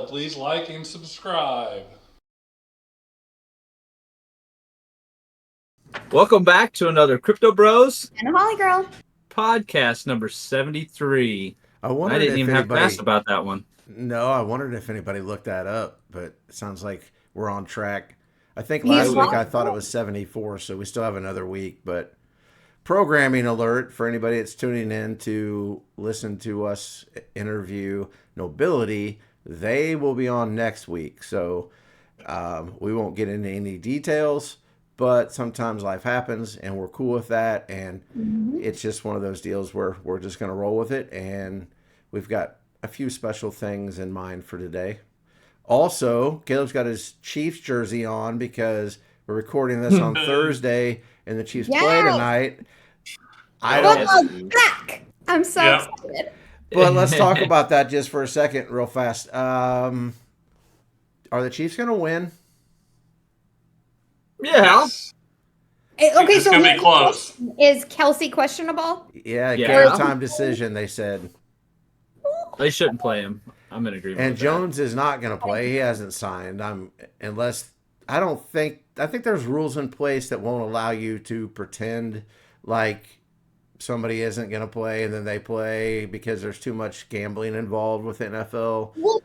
please like and subscribe. Welcome back to another Crypto Bros And a Holly Girl. podcast number 73. I didn't even have to ask about that one. No, I wondered if anybody looked that up, but it sounds like we're on track. I think last week I thought it was 74, so we still have another week. But programming alert for anybody that's tuning in to listen to us interview Nobility, they will be on next week. So we won't get into any details, but sometimes life happens and we're cool with that. And it's just one of those deals where we're just going to roll with it. And we've got a few special things in mind for today. Also, Caleb's got his Chiefs jersey on because we're recording this on Thursday and the Chiefs play tonight. Football's back. I'm so excited. But let's talk about that just for a second real fast. Are the Chiefs going to win? Yeah. Okay, It's so going to be close. Is Kelsey questionable? Yeah, game time decision, they said. They shouldn't play him. I'm in agreement. And with Jones is not going to play. He hasn't signed. I think there's rules in place that won't allow you to pretend like somebody isn't going to play and then they play because there's too much gambling involved with NFL. Well,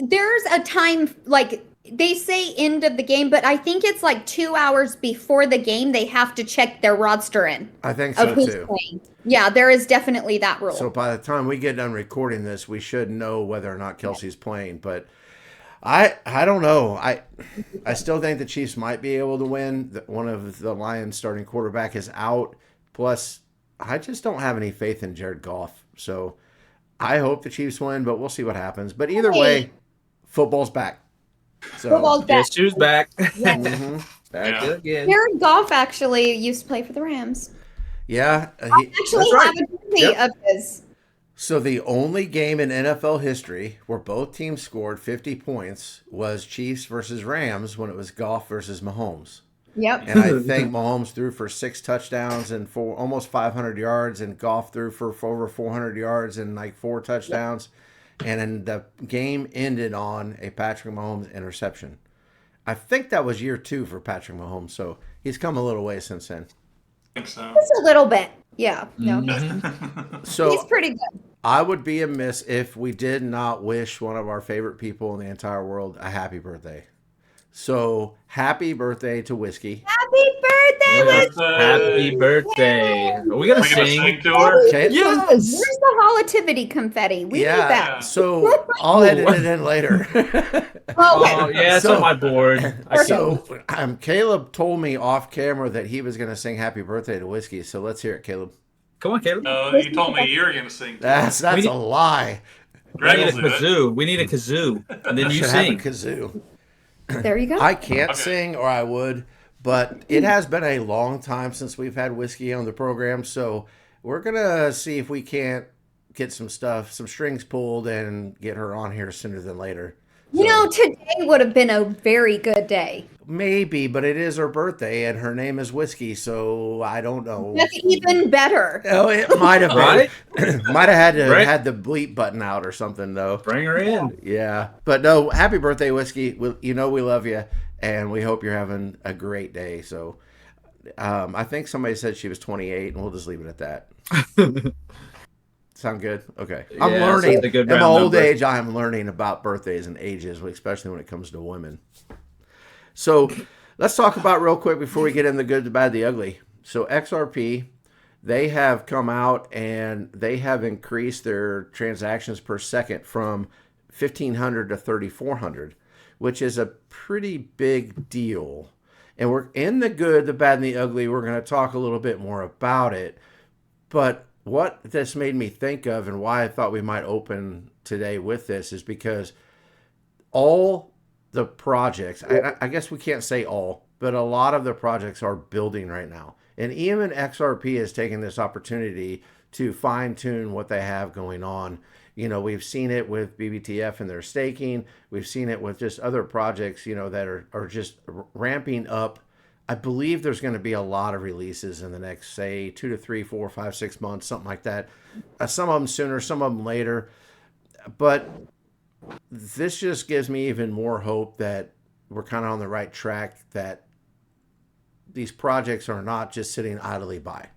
there's a time, like they say end of the game, but I think it's like 2 hours before the game they have to check their roster in. I think so too. Playing. Yeah, there is definitely that rule. So by the time we get done recording this, we should know whether or not Kelsey's playing. But I don't know. I still think the Chiefs might be able to win. One of the Lions starting quarterback is out. Plus, I just don't have any faith in Jared Goff. So I hope the Chiefs win, but we'll see what happens. But either way, football's back. So football's back. Guess who's back? Back again. Jared Goff actually used to play for the Rams. Yeah. I actually have a jersey of his. So the only game in NFL history where both teams scored 50 points was Chiefs versus Rams when it was Goff versus Mahomes. Yep. And I think Mahomes threw for 6 touchdowns and for almost 500 yards, and Goff threw for over 400 yards and like 4 touchdowns. And then the game ended on a Patrick Mahomes interception. I think that was year 2 for Patrick Mahomes, so he's come a little way since then. So. Just a little bit. Yeah. No. So He's pretty good. I would be amiss if we did not wish one of our favorite people in the entire world a happy birthday. So happy birthday to Whiskey. Happy birthday, Whiskey! Happy birthday. Are we going to sing? To her? Okay. Yes. Where's the holativity confetti? We need that. So I'll edit it in later. Oh, yeah, it's on my board. Caleb told me off camera that he was going to sing happy birthday to Whiskey. So let's hear it, Caleb. Come on, Caleb. No, you told me you were going to sing. That's a lie. We need a kazoo. We need a kazoo. And then you sing. Have a kazoo. There you go. I can't sing, or I would, but it has been a long time since we've had Whiskey on the program, so we're going to see if we can't get some strings pulled and get her on here sooner than later. You know, today would have been a very good day. Maybe, but it is her birthday, and her name is Whiskey, so I don't know. That's even better. Oh, it might have been. Right? Might have had to had the bleep button out or something, though. Bring her in. Yeah. But no, happy birthday, Whiskey. We love you, and we hope you're having a great day. So I think somebody said she was 28, and we'll just leave it at that. Sound good? Okay. I'm learning. In my old age, I am learning about birthdays and ages, especially when it comes to women. So let's talk about real quick before we get in the good, the bad, the ugly. So XRP, they have come out and they have increased their transactions per second from 1,500 to 3,400, which is a pretty big deal. And we're in the good, the bad, and the ugly. We're going to talk a little bit more about it. But what this made me think of and why I thought we might open today with this is because all the projects, I guess we can't say all, but a lot of the projects are building right now. And even XRP is taking this opportunity to fine tune what they have going on. You know, we've seen it with BBTF and their staking. We've seen it with just other projects, you know, that are just ramping up. I believe there's going to be a lot of releases in the next, say, 2 to 3, 4, 5, 6 months, something like that. Some of them sooner, some of them later. But this just gives me even more hope that we're kind of on the right track, that these projects are not just sitting idly by.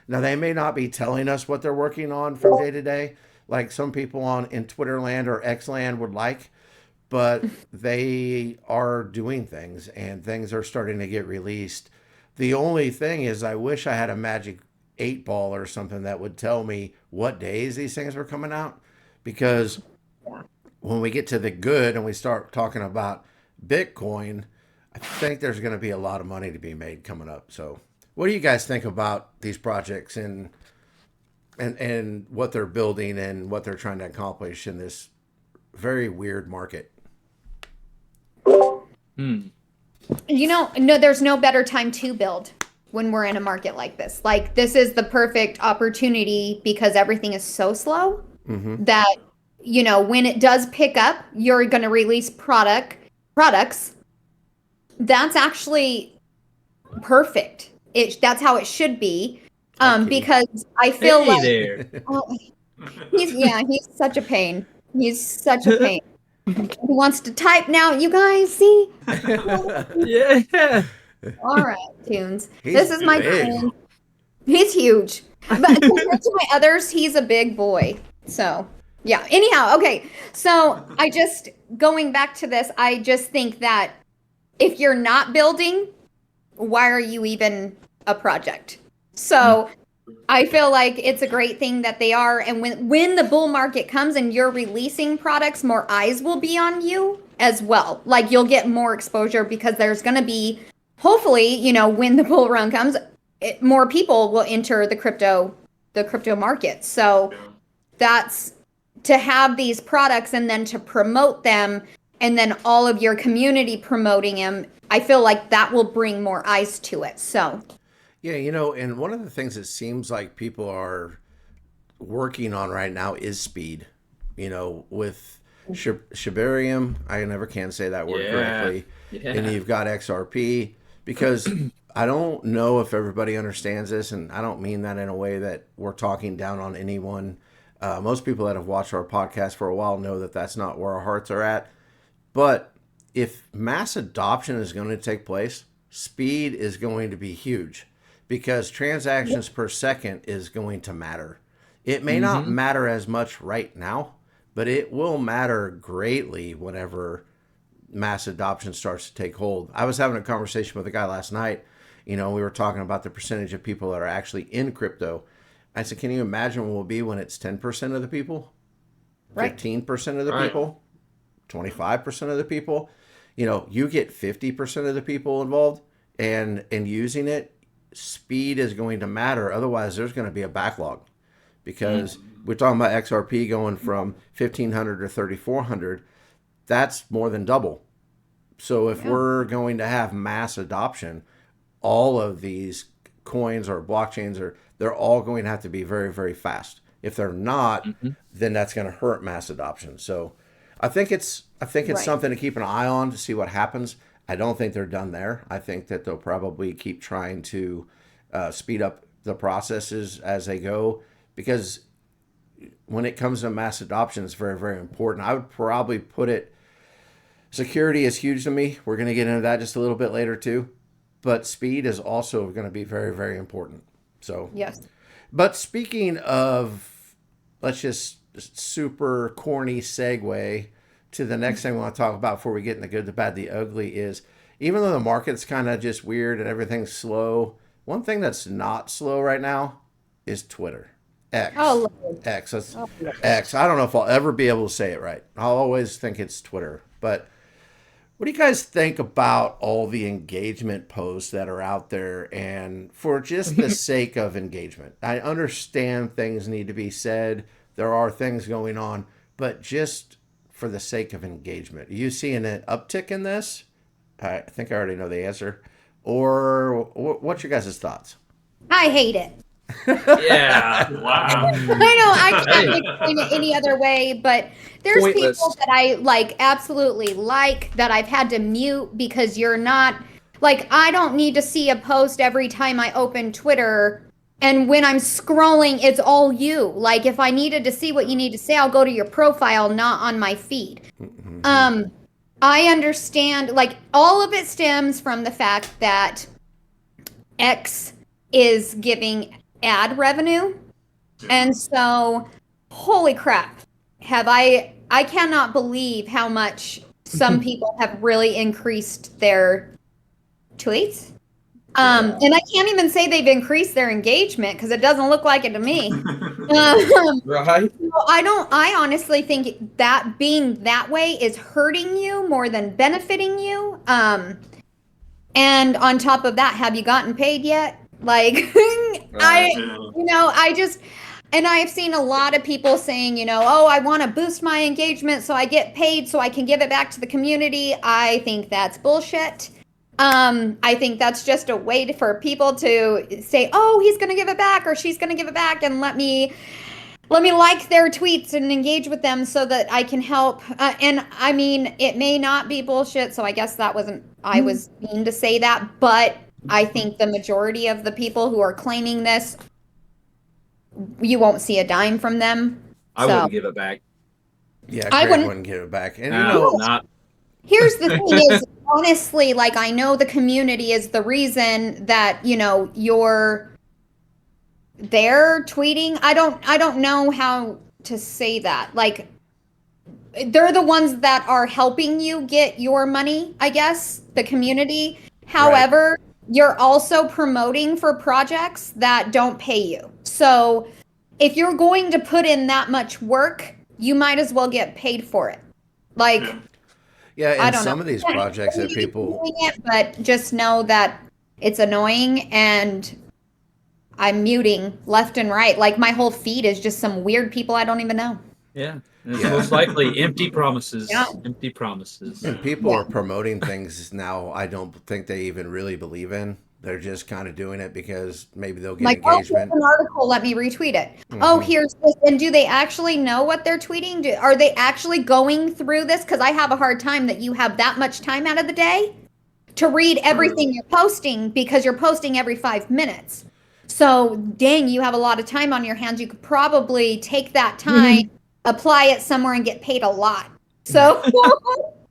Now, they may not be telling us what they're working on from day to day, like some people in Twitter land or X land would like, but they are doing things and things are starting to get released. The only thing is, I wish I had a magic 8-ball or something that would tell me what days these things were coming out, because when we get to the good and we start talking about Bitcoin, I think there's going to be a lot of money to be made coming up. So what do you guys think about these projects and what they're building and what they're trying to accomplish in this very weird market? No, there's no better time to build when we're in a market like this. Like, this is the perfect opportunity because everything is so slow that, when it does pick up, you're going to release products. That's actually perfect. That's how it should be. Because I feel he's such a pain. He's such a pain. He wants to type now. You guys see? Yeah. All right, Tunes. This is my friend. He's huge. But compared to my others, he's a big boy. So, yeah. Anyhow, okay. So, going back to this, I just think that if you're not building, why are you even a project? So, I feel like it's a great thing that they are. And when the bull market comes and you're releasing products, more eyes will be on you as well. Like, you'll get more exposure because there's going to be, hopefully, when the bull run comes, more people will enter the crypto market. So that's to have these products and then to promote them and then all of your community promoting them. I feel like that will bring more eyes to it. So. Yeah, and one of the things that seems like people are working on right now is speed. With Shibarium, I never can say that word correctly. Yeah. And you've got XRP, because I don't know if everybody understands this, and I don't mean that in a way that we're talking down on anyone. Most people that have watched our podcast for a while know that that's not where our hearts are at. But if mass adoption is going to take place, speed is going to be huge, because transactions per second is going to matter. It may not matter as much right now, but it will matter greatly whenever mass adoption starts to take hold. I was having a conversation with a guy last night. We were talking about the percentage of people that are actually in crypto. I said, can you imagine what it will be when it's 10% of the people, 15% of the people, 25% of the people? You get 50% of the people involved and using it. Speed is going to matter. Otherwise, there's going to be a backlog, because we're talking about XRP going from 1,500 to 3,400. That's more than double. So if we're going to have mass adoption, all of these coins or blockchains they're all going to have to be very, very fast. If they're not, then that's going to hurt mass adoption. So I think it's something to keep an eye on to see what happens. I don't think they're done there. I think that they'll probably keep trying to speed up the processes as they go, because when it comes to mass adoption, it's very, very important. I would probably put it, security is huge to me. We're going to get into that just a little bit later too. But speed is also going to be very, very important. So, yes. But speaking of, let's just super corny segue to the next thing we want to talk about before we get in the good, the bad, the ugly is, even though the market's kind of just weird and everything's slow, one thing that's not slow right now is Twitter. X. Oh, X. That's X. I don't know if I'll ever be able to say it right. I'll always think it's Twitter. But what do you guys think about all the engagement posts that are out there, and for just the sake of engagement? I understand things need to be said. There are things going on, but just for the sake of engagement. Are you seeing an uptick in this? I think I already know the answer. Or what's your guys' thoughts? I hate it. Yeah. Wow. I know, I can't explain it any other way, but there's Pointless. people that I absolutely like that I've had to mute because you're not, I don't need to see a post every time I open Twitter And when I'm scrolling, it's all you. Like if I needed to see what you need to say, I'll go to your profile, not on my feed. I understand, like all of it stems from the fact that X is giving ad revenue. And so, holy crap, I cannot believe how much some people have really increased their tweets. And I can't even say they've increased their engagement because it doesn't look like it to me. Right. I honestly think that being that way is hurting you more than benefiting you. And on top of that, have you gotten paid yet? Like, and I've seen a lot of people saying, oh, I want to boost my engagement so I get paid so I can give it back to the community. I think that's bullshit. I think that's just a way for people to say, oh, he's going to give it back or she's going to give it back and let me like their tweets and engage with them so that I can help. And I mean, it may not be bullshit. So I guess I was mean to say that, but I think the majority of the people who are claiming this, you won't see a dime from them. I wouldn't give it back. Yeah, Craig wouldn't give it back. And not. Here's the thing is, honestly, like I know the community is the reason that, you're there tweeting. I don't know how to say that. Like they're the ones that are helping you get your money, I guess, the community. However, you're also promoting for projects that don't pay you. So if you're going to put in that much work, you might as well get paid for it. Like, yeah, and some of these projects that people doing it, but just know that it's annoying and I'm muting left and right. Like my whole feed is just some weird people I don't even know. Yeah. It's most likely empty promises. Yeah. Empty promises. And people are promoting things now I don't think they even really believe in. They're just kind of doing it because maybe they'll get engagement. Oh, an article, let me retweet it. Oh, here's this. And do they actually know what they're tweeting? Are they actually going through this? Because I have a hard time that you have that much time out of the day to read everything you're posting because you're posting every 5 minutes. So, dang, you have a lot of time on your hands. You could probably take that time, apply it somewhere, and get paid a lot. So,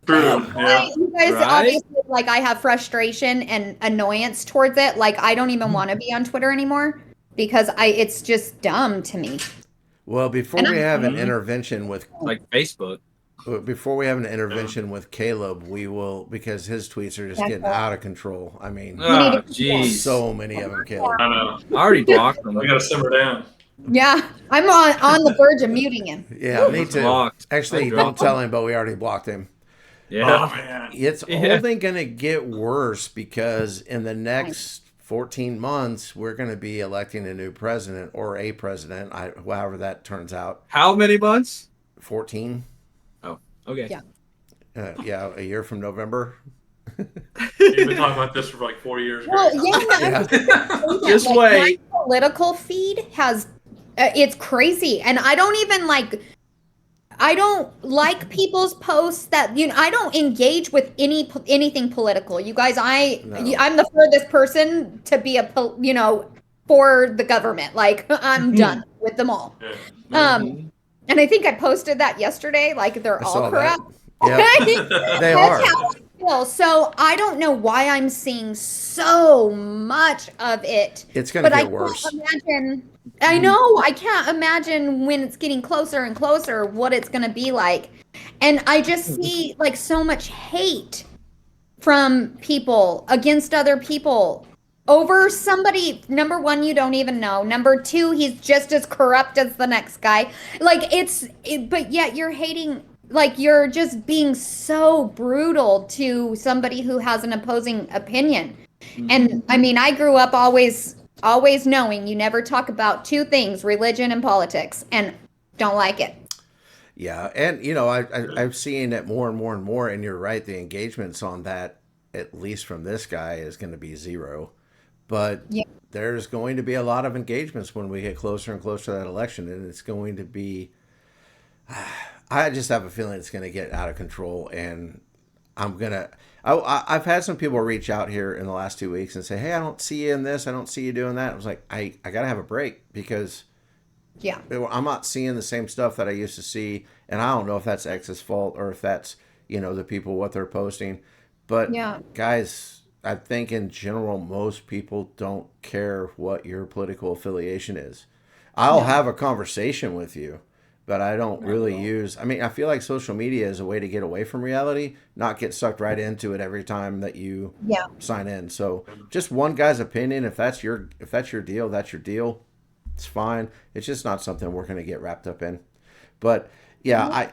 you guys obviously, like, I have frustration and annoyance towards it. Like, I don't even want to be on Twitter anymore because it's just dumb to me. Well, before we have an intervention with like Facebook. Before we have an intervention with Caleb, we will, because his tweets are just getting out of control. I mean, so many of them, Caleb. I know. I already blocked them. We got to simmer down. Yeah, I'm on the verge of muting him. Yeah, me too. Blocked. Actually, don't tell him, but we already blocked him. Yeah. Oh, man. It's only going to get worse because in the next 14 months, we're going to be electing a new president or a president, however that turns out. How many months? 14. Oh, okay. Yeah. A year from November. You've been talking about this for like 4 years. Well, yeah. Just wait. My political feed has, it's crazy. And I don't even I don't like people's posts that, I don't engage with anything political. You guys, I'm the furthest person to be for the government. Like, I'm done with them all. Yeah. And I think I posted that yesterday. Like, they're all corrupt. Yeah, they are. How I feel. So I don't know why I'm seeing so much of it. It's going to get worse. I know. I can't imagine when it's getting closer and closer what it's going to be like. And I just see like so much hate from people against other people over somebody, number one, you don't even know. Number two, he's just as corrupt as the next guy. Like but yet you're hating, like you're just being so brutal to somebody who has an opposing opinion. And I mean, I grew up always knowing you never talk about two things, religion and politics, and don't like it. Yeah, and I'm seeing it more and more and more, and you're right, the engagements on that, at least from this guy, is going to be zero. But there's going to be a lot of engagements when we get closer and closer to that election, and it's going to be, I just have a feeling it's going to get out of control, and I'm gonna. I've had some people reach out here in the last 2 weeks and say, "Hey, I don't see you in this. I don't see you doing that." I was like, I gotta have a break because Yeah. I'm not seeing the same stuff that I used to see, and I don't know if that's X's fault or if that's the people what they're posting. But Yeah. guys, I think in general most people don't care what your political affiliation is. I'll have a conversation with you, but I don't really use. I mean, I feel like social media is a way to get away from reality, not get sucked right into it every time that you sign in. So just one guy's opinion. If that's your deal, that's your deal. It's fine. It's just not something we're going to get wrapped up in. But yeah,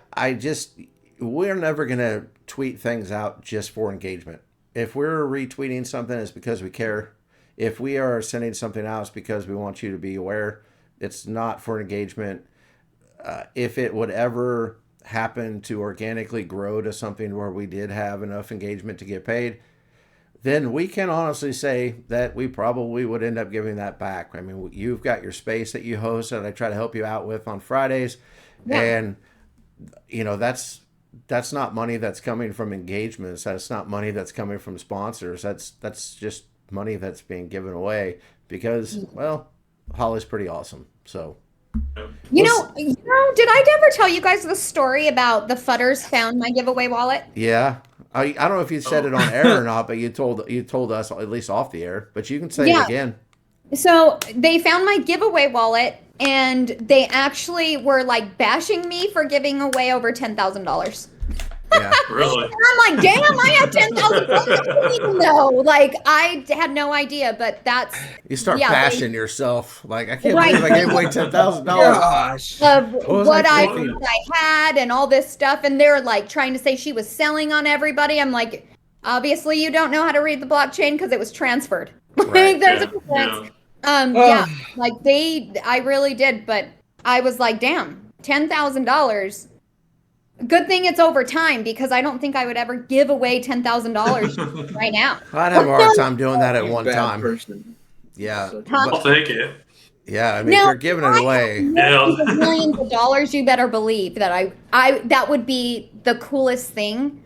we're never going to tweet things out just for engagement. If we're retweeting something, it's because we care. If we are sending something out, it's because we want you to be aware. It's not for engagement. If it would ever happen to organically grow to something where we did have enough engagement to get paid, then we can honestly say that we probably would end up giving that back. I mean, you've got your space that you host that I try to help you out with on Fridays. Yeah. And, that's not money that's coming from engagements. That's not money that's coming from sponsors. That's just money that's being given away because, well, Holly's pretty awesome. So, did I ever tell you guys the story about the Fudders found my giveaway wallet? Yeah. I don't know if you said it on air or not, but you told us at least off the air, but you can say it again. So they found my giveaway wallet and they actually were like bashing me for giving away over $10,000. Yeah, really. And I'm like, damn, I have $10,000. I didn't even know. Like, I had no idea, but that's you start bashing yourself. Like, I can't believe I gave away $10,000. Gosh, of what I had and all this stuff, and they're like trying to say she was selling on everybody. I'm like, obviously you don't know how to read the blockchain because it was transferred. Right. There's a difference. Like I really did, but I was like, damn, $10,000. Good thing it's over time because I don't think I would ever give away $10,000 right now. I'd have a hard time doing that at one time. Person. Yeah, I'll take it. Yeah, I mean, if you're giving it away, millions of dollars, you better believe that I that would be the coolest thing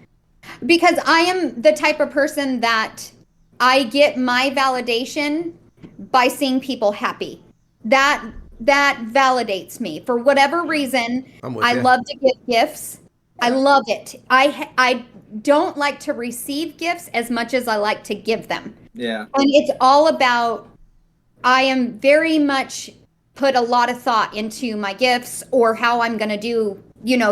because I am the type of person that I get my validation by seeing people happy. That validates me for whatever reason. I love to give gifts. I love it. I don't like to receive gifts as much as I like to give them. Yeah. And it's all about, I am very much put a lot of thought into my gifts or how I'm going to do,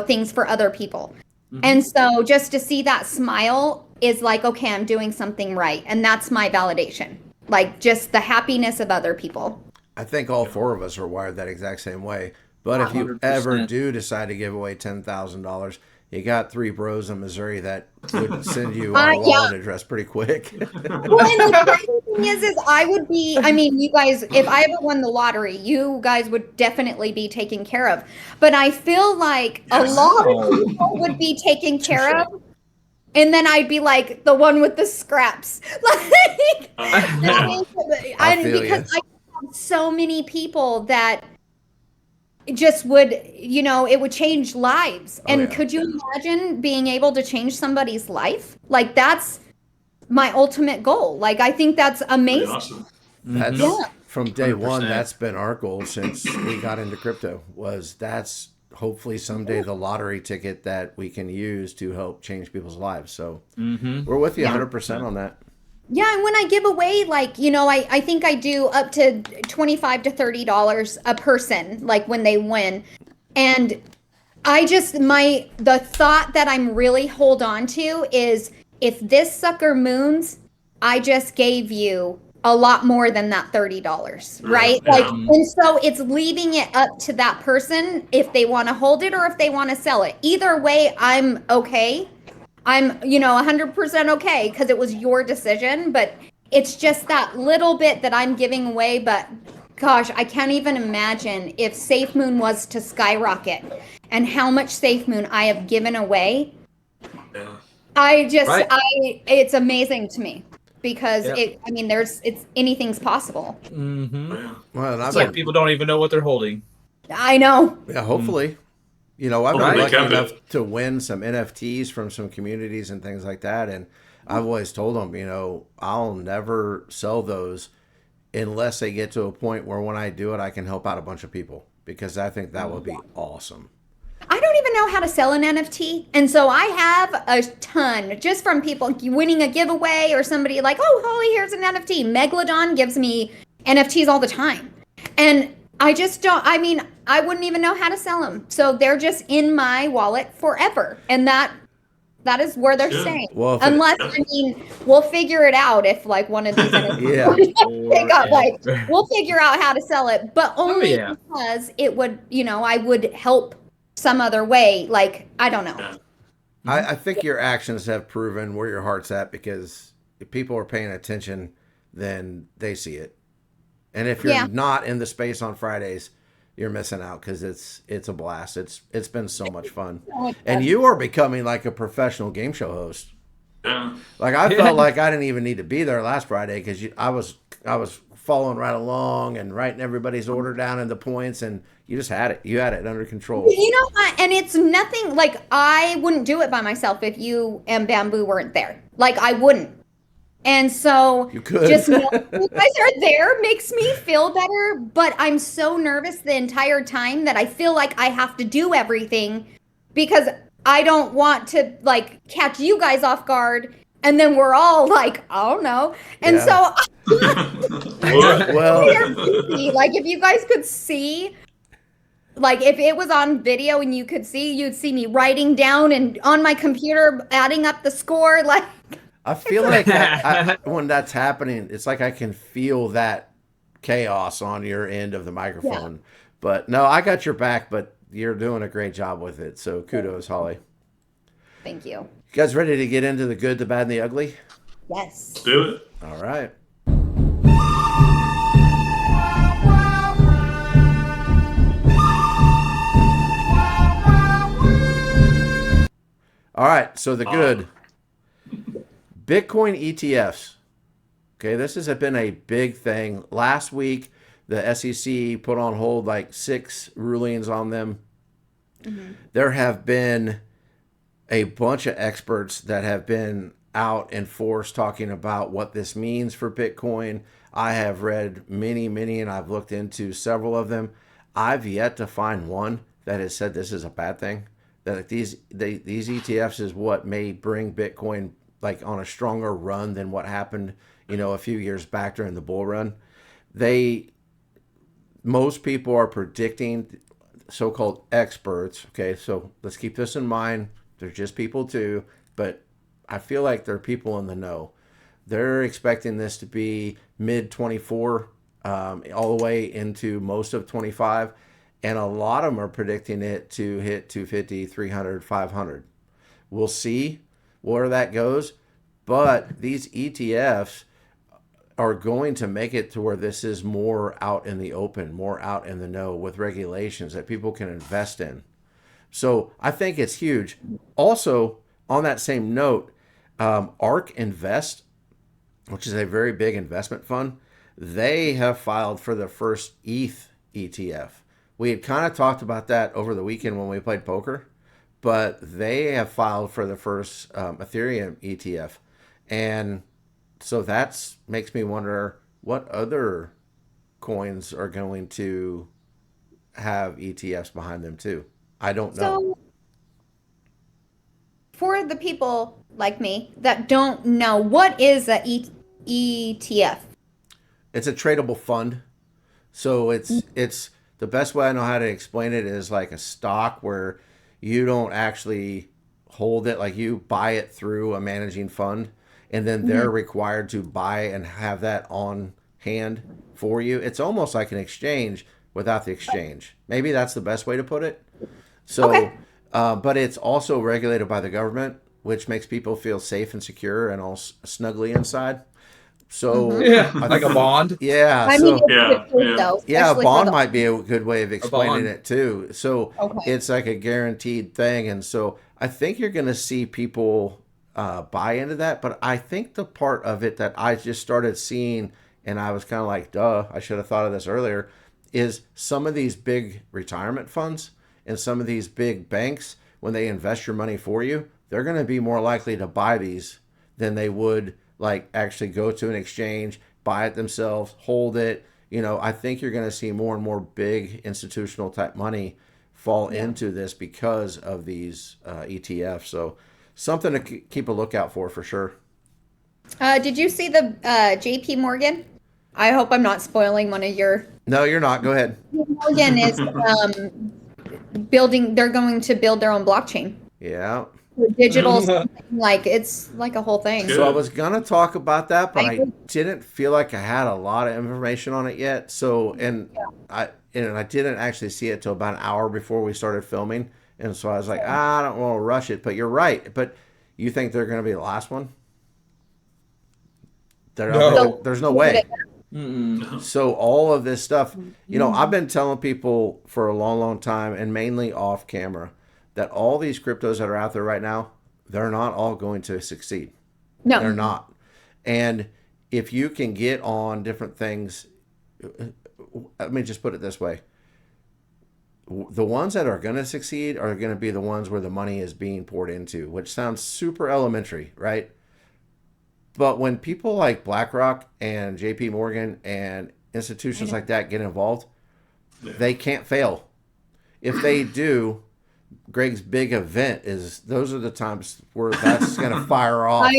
things for other people. Mm-hmm. And so just to see that smile is like, okay, I'm doing something right. And that's my validation. Like just the happiness of other people. I think all four of us are wired that exact same way. But if you 100%. Ever do decide to give away $10,000, you got 3 bros in Missouri that would send you a wallet address pretty quick. Well, and the crazy thing is I would be, you guys, if I ever won the lottery, you guys would definitely be taken care of. But I feel like a lot of people would be taken care of. And then I'd be like the one with the scraps. Because I have so many people that just would, it would change lives. And could you imagine being able to change somebody's life? Like that's my ultimate goal. Like I think that's amazing. Awesome. That's from day 100%. One, that's been our goal since we got into crypto that's hopefully someday the lottery ticket that we can use to help change people's lives. So we're with you 100% on that. Yeah, and when I give away, I think I do up to $25 to $30 a person, like when they win. And the thought that I'm really hold on to is if this sucker moons, I just gave you a lot more than that $30, right? Yeah. And so it's leaving it up to that person if they want to hold it or if they want to sell it. Either way, I'm okay. I'm, 100% okay because it was your decision, but it's just that little bit that I'm giving away. But gosh, I can't even imagine if SafeMoon was to skyrocket and how much SafeMoon I have given away. Yeah. It's amazing to me. Because anything's possible. Mm-hmm. Well, it's like people don't even know what they're holding. I know. Yeah, hopefully. You know, I've Hopefully been they lucky kept enough it. to win some NFTs from some communities and things like that. And I've always told them, you know, I'll never sell those unless they get to a point where when I do it, I can help out a bunch of people, because I think that would be awesome. I don't even know how to sell an NFT. And so I have a ton just from people winning a giveaway or somebody like, oh, Holly, here's an NFT. Megalodon gives me NFTs all the time. And I just don't, I mean, I wouldn't even know how to sell them. So they're just in my wallet forever. And that is where they're staying. Well, unless, I mean, we'll figure it out if like one of these NFTs pick up, like, we'll figure out how to sell it, but only because it would, you know, I would help some other way. Like, I don't know. I think your actions have proven where your heart's at, because if people are paying attention, then they see it. And if you're not in the space on Fridays, you're missing out, because it's a blast. It's been so much fun. And you are becoming like a professional game show host. Yeah. Like, I felt like I didn't even need to be there last Friday, because I was following right along and writing everybody's order down and the points, and you just had it. You had it under control. You know what? And it's nothing like, I wouldn't do it by myself if you and Bamboo weren't there. Like, I wouldn't. And so you could. Just knowing you guys are there makes me feel better, but I'm so nervous the entire time that I feel like I have to do everything, because I don't want to like catch you guys off guard, and then we're all like, oh no. And so well, like, if you guys could see, like, if it was on video and you could see, you'd see me writing down and on my computer adding up the score, like, I feel like when that's happening, it's like I can feel that chaos on your end of the microphone. Yeah. But no, I got your back, but you're doing a great job with it. So kudos, Holly. Thank you. You guys ready to get into the good, the bad, and the ugly? Yes. Let's do it. All right. All right, so the good. Bitcoin ETFs. Okay, this has been a big thing. Last week, the SEC put on hold like 6 rulings on them. Mm-hmm. There have been a bunch of experts that have been out in force talking about what this means for Bitcoin. I have read many, and I've looked into several of them. I've yet to find one that has said this is a bad thing. That these ETFs is what may bring Bitcoin like on a stronger run than what happened, you know, a few years back during the bull run. Most people are predicting, so-called experts. Okay, so let's keep this in mind. They're just people too, but I feel like they're people in the know. They're expecting this to be mid 24, all the way into most of 25. And a lot of them are predicting it to hit 250, 300, 500. We'll see where that goes. But these ETFs are going to make it to where this is more out in the open, more out in the know with regulations that people can invest in. So I think it's huge. Also, on that same note, ARK Invest, which is a very big investment fund, they have filed for the first ETH ETF. We had kind of talked about that over the weekend when we played poker, but they have filed for the first Ethereum ETF. And so that makes me wonder what other coins are going to have ETFs behind them too. I don't know. So, for the people like me that don't know, what is a ETF? It's a tradable fund. So it's the best way I know how to explain it is like a stock where you don't actually hold it, like you buy it through a managing fund, and then they're required to buy and have that on hand for you. It's almost like an exchange without the exchange. Maybe that's the best way to put it. So, but it's also regulated by the government, which makes people feel safe and secure and all snugly inside. So like a bond. Yeah. I so mean, a bond might be a good way of explaining it too. So it's like a guaranteed thing. And so I think you're going to see people buy into that. But I think the part of it that I just started seeing, and I was kind of like, duh, I should have thought of this earlier, is some of these big retirement funds and some of these big banks, when they invest your money for you, they're going to be more likely to buy these than they would like actually go to an exchange, buy it themselves, hold it. I think you're going to see more and more big institutional type money fall into this because of these ETFs. So something to keep a lookout for sure. Did you see the JP Morgan? I hope I'm not spoiling one of your. No, you're not. Go ahead. Morgan is building. They're going to build their own blockchain. Yeah. Digital, it's like a whole thing. So I was gonna talk about that, but I didn't feel like I had a lot of information on it yet. So I didn't actually see it till about an hour before we started filming, and so I was like, I don't want to rush it. But you're right. But you think they're gonna be the last one? There's no way. So all of this stuff, I've been telling people for a long, long time, and mainly off camera, that all these cryptos that are out there right now, they're not all going to succeed. No, they're not. And if you can get on different things, let me just put it this way. The ones that are going to succeed are going to be the ones where the money is being poured into, which sounds super elementary, right? But when people like BlackRock and JP Morgan and institutions like that get involved, they can't fail. If they do, Greg's big event those are the times where that's going to fire off.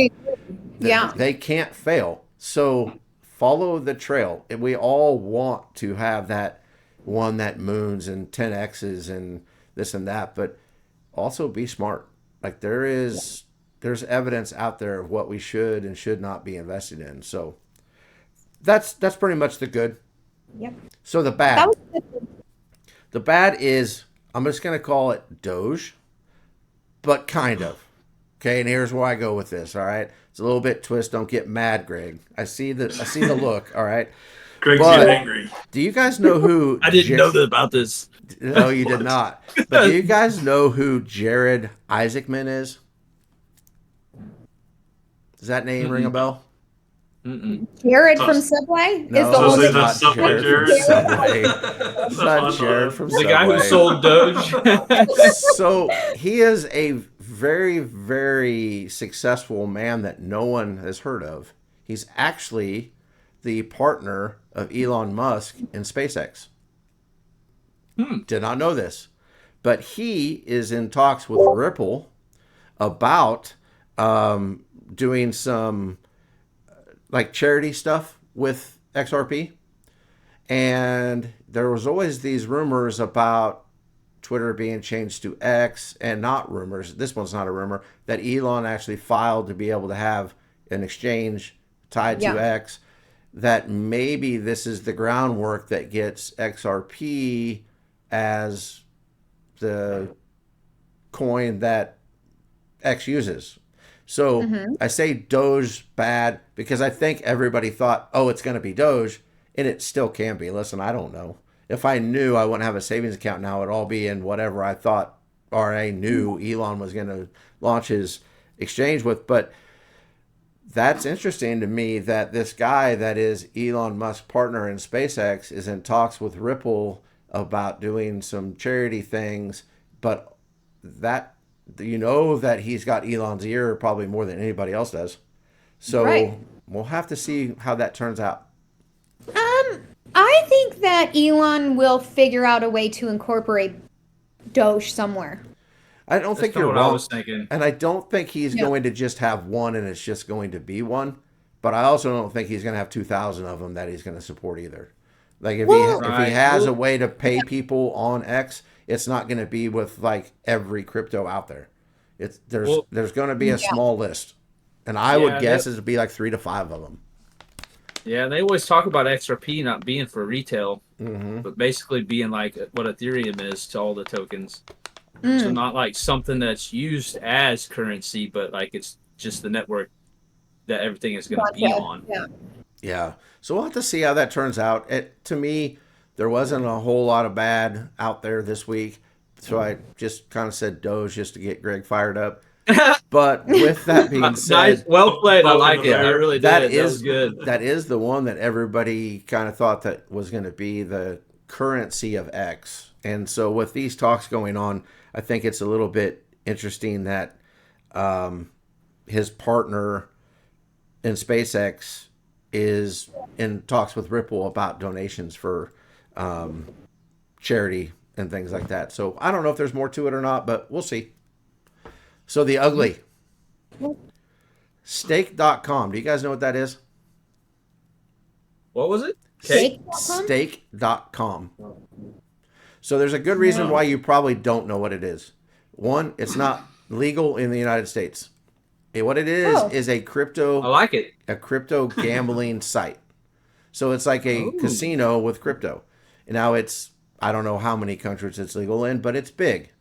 They can't fail. So follow the trail. And we all want to have that one that moons and 10Xs and this and that, but also be smart. Like there's evidence out there of what we should and should not be invested in. So that's pretty much the good. Yep. So the bad. The bad is, I'm just going to call it Doge, but kind of. Okay, and here's where I go with this, all right? It's a little bit twist. Don't get mad, Greg. I see the look, all right? Greg's getting angry. Do you guys know who... I didn't know about this. No, you did not. But do you guys know who Jared Isaacman is? Does that name ring a bell? Jared from Subway? No, is the not Subway Jared from Subway. It's not Jared from Subway. The guy who sold Doge. So he is a very, very successful man that no one has heard of. He's actually the partner of Elon Musk in SpaceX. Did not know this. But he is in talks with Ripple about doing some like charity stuff with XRP. And there was always these rumors about Twitter being changed to X, and not rumors. This one's not a rumor, that Elon actually filed to be able to have an exchange tied to X, that maybe this is the groundwork that gets XRP as the coin that X uses. So I say Doge bad because I think everybody thought, oh, it's going to be Doge, and it still can be. Listen, I don't know. If I knew, I wouldn't have a savings account now. It'd all be in whatever I thought or I knew Elon was going to launch his exchange with. But that's interesting to me that this guy that is Elon Musk's partner in SpaceX is in talks with Ripple about doing some charity things, but that that he's got Elon's ear probably more than anybody else does. So we'll have to see how that turns out. I think that Elon will figure out a way to incorporate Doge somewhere. I don't think you're what wrong. I was thinking. And I don't think he's going to just have one and it's just going to be one. But I also don't think he's going to have 2,000 of them that he's going to support either. Like if he has a way to pay people on X, it's not going to be with like every crypto out there. There's going to be a small list, and I would guess it'd be like 3 to 5 of them. Yeah, they always talk about XRP not being for retail, but basically being like what Ethereum is to all the tokens. So not like something that's used as currency, but like it's just the network that everything is going to be on. Yeah. So we'll have to see how that turns out. To me, there wasn't a whole lot of bad out there this week. So I just kind of said Doge just to get Greg fired up. But with that being said, nice, well played. I like it. I really did. That was good. That is the one that everybody kind of thought that was going to be the currency of X. And so with these talks going on, I think it's a little bit interesting that his partner in SpaceX is in talks with Ripple about donations for charity and things like that. So I don't know if there's more to it or not, but we'll see. So the ugly. Stake.com. Do you guys know what that is? What was it? Stake.com. So there's a good reason why you probably don't know what it is. One, it's not legal in the United States. What it is a crypto. I like it. A crypto gambling site. So it's like a casino with crypto. Now I don't know how many countries it's legal in, but it's big.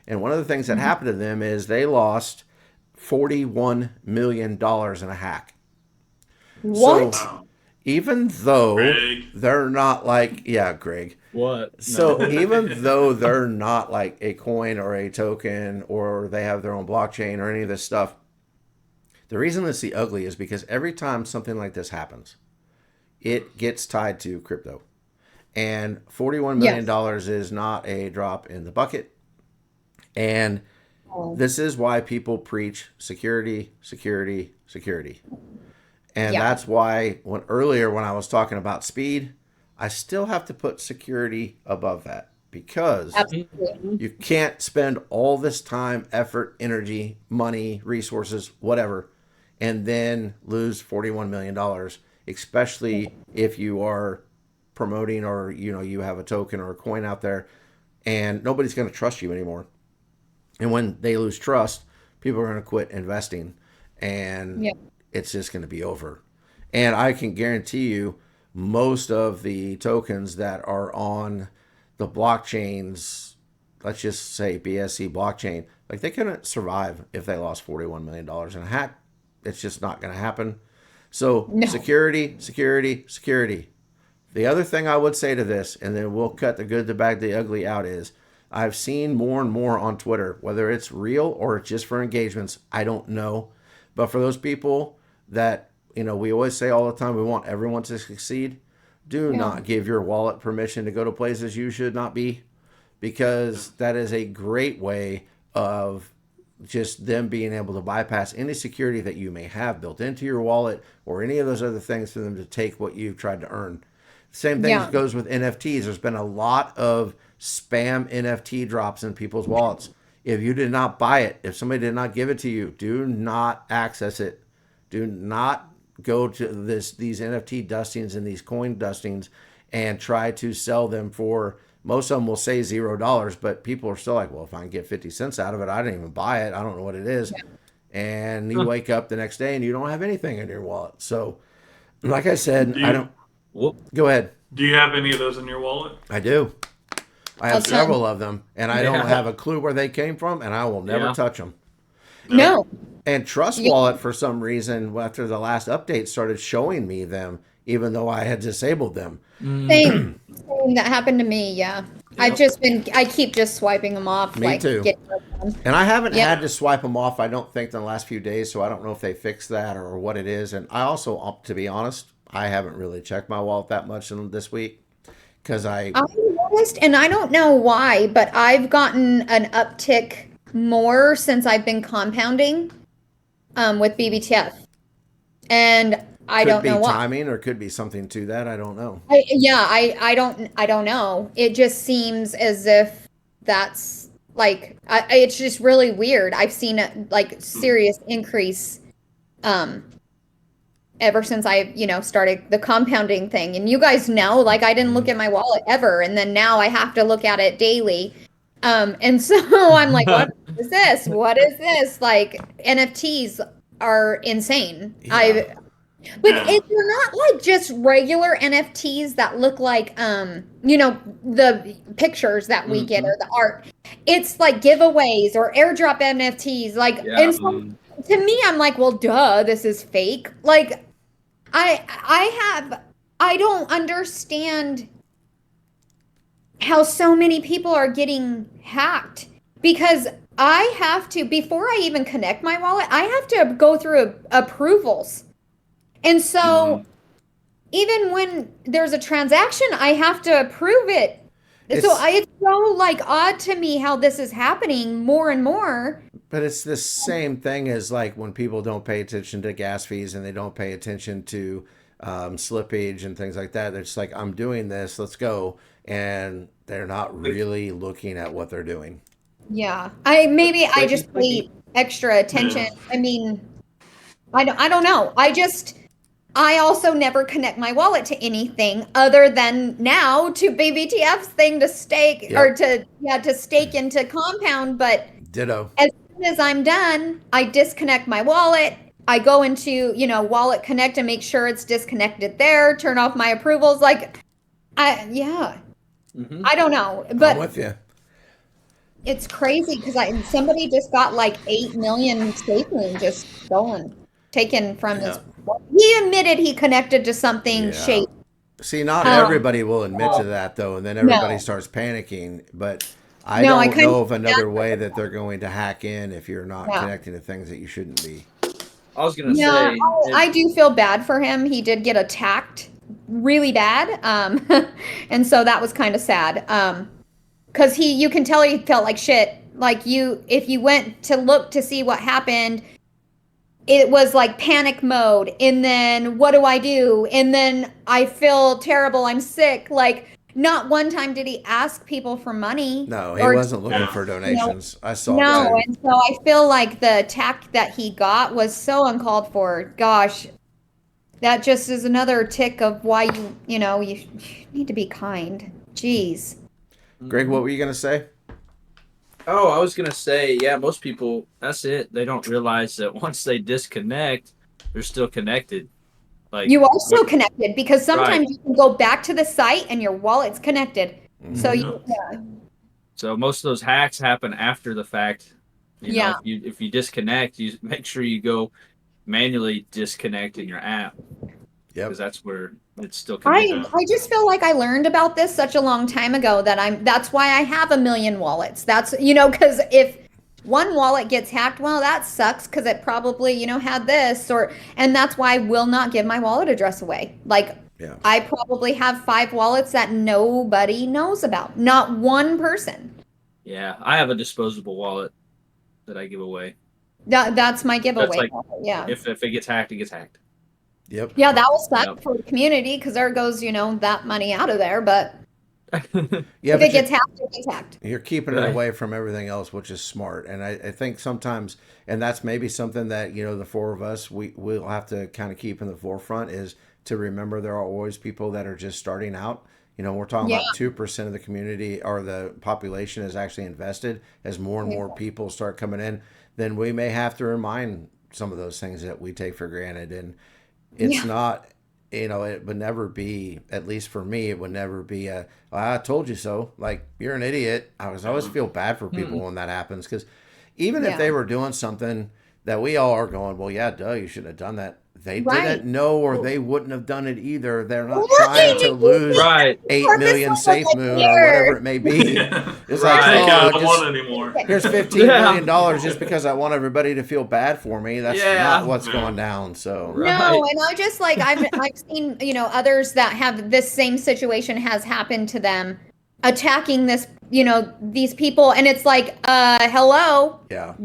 And one of the things that happened to them is they lost $41 million in a hack. What? So even though Greg. they're not like, yeah, Greg. What? No. So even though they're not like a coin or a token or they have their own blockchain or any of this stuff, the reason it's the ugly is because every time something like this happens, it gets tied to crypto. And $41 million is not a drop in the bucket. And this is why people preach security, security, security. And that's why when I was talking about speed, I still have to put security above that because you can't spend all this time, effort, energy, money, resources, whatever, and then lose $41 million, especially if you are promoting or you have a token or a coin out there and nobody's going to trust you anymore. And when they lose trust, people are going to quit investing and it's just going to be over. And I can guarantee you most of the tokens that are on the blockchains, let's just say BSC blockchain, like they couldn't survive if they lost $41 million in a hack. It's just not going to happen. So security, security, security. The other thing I would say to this, and then we'll cut the good, the bad, the ugly out is I've seen more and more on Twitter, whether it's real or just for engagements, I don't know. But for those people that, we always say all the time, we want everyone to succeed. Do not give your wallet permission to go to places you should not be, because that is a great way of just them being able to bypass any security that you may have built into your wallet or any of those other things for them to take what you've tried to earn. Same thing goes with NFTs. There's been a lot of spam NFT drops in people's wallets. If you did not buy it, if somebody did not give it to you, do not access it. Do not go to these NFT dustings and these coin dustings and try to sell them for, most of them will say $0, but people are still like, well, if I can get 50 cents out of it, I didn't even buy it. I don't know what it is. And you wake up the next day and you don't have anything in your wallet. So like I said, go ahead. Do you have any of those in your wallet? I do. I have several of them, and I don't have a clue where they came from, and I will never touch them. No. And Trust Wallet, for some reason, after the last update, started showing me them, even though I had disabled them. Same. That happened to me, I keep just swiping them off. Me too. And I haven't had to swipe them off, I don't think, in the last few days, so I don't know if they fixed that or what it is. And I also, to be honest, I haven't really checked my wallet that much this week because I noticed, and I don't know why, but I've gotten an uptick more since I've been compounding with BBTF, and I don't know why. Timing, or could be something to that. I don't know. I don't know. It just seems as if that's like it's just really weird. I've seen a serious increase ever since I, started the compounding thing. And you guys know, I didn't look at my wallet ever. And then now I have to look at it daily. And so I'm like, what is this? What is this? NFTs are insane. But if you're not just regular NFTs that look like, the pictures that we get or the art, it's giveaways or airdrop NFTs. And so to me, I'm like, well, duh, this is fake. I don't understand how so many people are getting hacked, because I have to, before I even connect my wallet, I have to go through approvals. And so even when there's a transaction, I have to approve it. It's so like odd to me how this is happening more and more. But it's the same thing as like when people don't pay attention to gas fees and they don't pay attention to slippage and things like that. They're just like, I'm doing this, let's go. And they're not really looking at what they're doing. Yeah. I just pay extra attention. I mean, I don't know. I also never connect my wallet to anything other than now to BBTF's thing to stake or to stake into Compound. But ditto. As soon as I'm done, I disconnect my wallet. I go into, Wallet Connect and make sure it's disconnected there, turn off my approvals. Like, I don't know. But I'm with you. It's crazy because somebody just got like 8 million safemoon just stolen, taken from his. He admitted he connected to something shady. See, not everybody will admit to that though, and then everybody starts panicking. But I don't know of another way that they're going to hack in if you're not connecting to things that you shouldn't be. I was gonna say, I do feel bad for him. He did get attacked really bad, and so that was kind of sad. Because you can tell he felt like shit. Like if you went to look to see what happened, it was like panic mode. And then what do I do? And then I feel terrible. I'm sick. Like not one time did he ask people for money. No, he wasn't looking for donations. I saw that. No, and so I feel like the attack that he got was so uncalled for. Gosh, that just is another tick of why you need to be kind. Jeez. Greg, what were you going to say? Oh, I was going to say, most people, that's it. They don't realize that once they disconnect, they're still connected. Like you are still connected because sometimes you can go back to the site and your wallet's connected. Mm-hmm. So most of those hacks happen after the fact. You know, if you disconnect, you make sure you go manually disconnect in your app. Yeah, because that's where it's still connected. I just feel like I learned about this such a long time ago that's why I have 1 million wallets. That's because if one wallet gets hacked, well, that sucks because it probably had this and that's why I will not give my wallet address away. Like I probably have 5 wallets that nobody knows about, not one person. Yeah, I have a disposable wallet that I give away. That's my giveaway. That's like, wallet, if it gets hacked, it gets hacked. Yep. Yeah, that was suck for the community because there goes, that money out of there. But if it gets hacked, it gets hacked. You're keeping it away from everything else, which is smart. And I think sometimes, and that's maybe something that, the 4 of us, we'll have to kind of keep in the forefront is to remember there are always people that are just starting out. We're talking about 2% of the community or the population is actually invested. As more and more people start coming in, then we may have to remind some of those things that we take for granted. And it's not, it would never be, at least for me, it would never be I told you so. Like, you're an idiot. I always feel bad for people when that happens. Because even if they were doing something that we all are going, well, yeah, duh, you shouldn't have done that. They didn't know or they wouldn't have done it either. They're not trying to lose 8 million safemoon or whatever it may be. It's like, here's $15 million just because I want everybody to feel bad for me. That's not what's going down. So no, and I just like I've seen others that have this same situation has happened to them, attacking this these people, and it's like hello,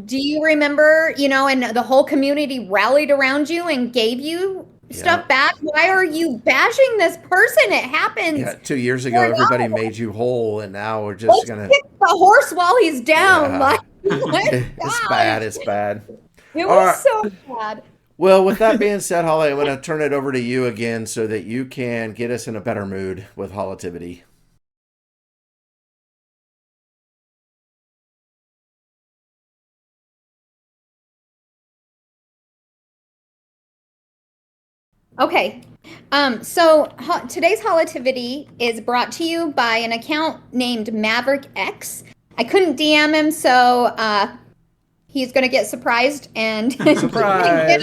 do you remember and the whole community rallied around you and gave you stuff back? Why are you bashing this person? It happens 2 years ago everybody made you whole, and now we're just gonna kick the horse while he's down. Like, it's bad. It was so bad. Well, with that being said, Holly, I'm going to turn it over to you again so that you can get us in a better mood with Holativity. Okay, so today's Holativity is brought to you by an account named Maverick X. I couldn't DM him, so he's going to get surprised and surprise.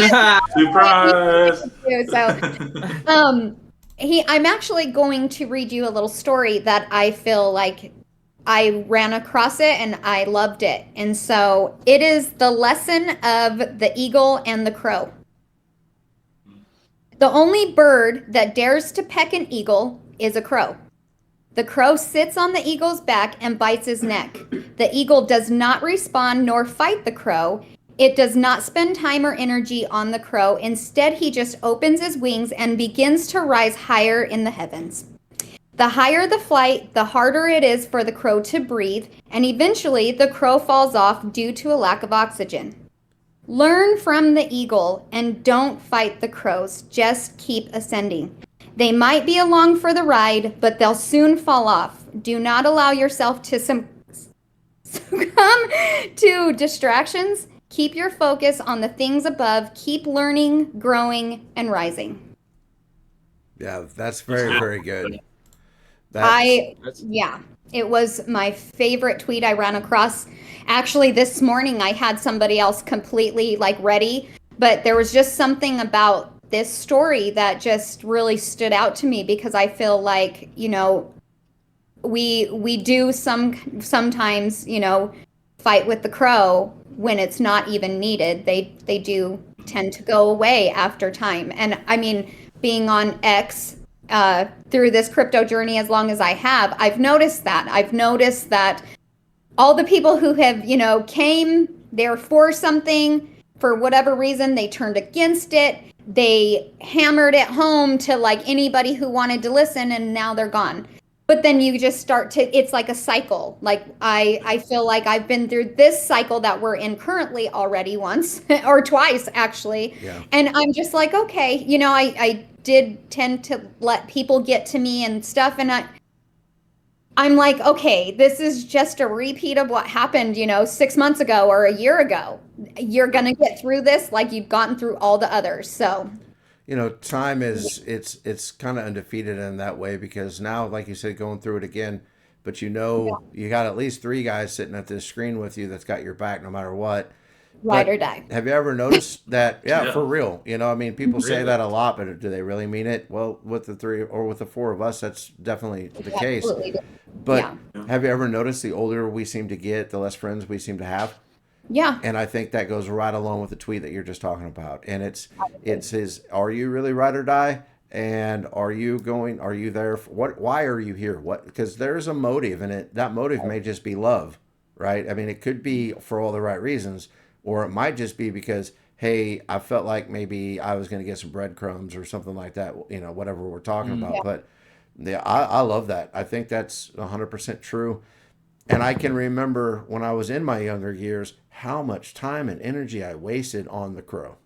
So, I'm actually going to read you a little story that I feel like I ran across it and I loved it. And so it is the lesson of the eagle and the crow. The only bird that dares to peck an eagle is a crow. The crow sits on the eagle's back and bites his neck. The eagle does not respond nor fight the crow. It does not spend time or energy on the crow. Instead, he just opens his wings and begins to rise higher in the heavens. The higher the flight, the harder it is for the crow to breathe, and eventually the crow falls off due to a lack of oxygen. Learn from the eagle and don't fight the crows. Just keep ascending. They might be along for the ride, but they'll soon fall off. Do not allow yourself to succumb to distractions. Keep your focus on the things above. Keep learning, growing, and rising. Yeah, that's very, very good. It was my favorite tweet I ran across. Actually, this morning I had somebody else completely ready, but there was just something about this story that just really stood out to me, because I feel like, we do sometimes, fight with the crow when it's not even needed. They do tend to go away after time. And I mean, being on X through this crypto journey as long as I have, I've noticed that all the people who have, came, they're for something, for whatever reason, they turned against it. They hammered it home to anybody who wanted to listen, and now they're gone. But then you just start to, it's like a cycle. I feel like I've been through this cycle that we're in currently already once or twice, actually. Yeah. And I'm just like, okay, I did tend to let people get to me and stuff. And I'm like, okay, this is just a repeat of what happened, 6 months ago or a year ago. You're going to get through this like you've gotten through all the others. So, time is, it's kind of undefeated in that way, because now, like you said, going through it again, but you got at least 3 guys sitting at this screen with you that's got your back no matter what. Ride or die. Have you ever noticed that? Yeah, for real. People say Really? that a lot, but do they really mean it? Well, with the 3 or with the 4 of us, that's definitely the case. Absolutely. But have you ever noticed the older we seem to get, the less friends we seem to have? Yeah. And I think that goes right along with the tweet that you're just talking about. And it's his, are you really ride or die? And are you there? Why are you here? Because there's a motive, and that motive may just be love, right? I mean, it could be for all the right reasons, or it might just be because, hey, I felt like maybe I was going to get some breadcrumbs or something like that, whatever we're talking about. Yeah. But yeah, I love that. I think that's 100% true. And I can remember when I was in my younger years, how much time and energy I wasted on the crow.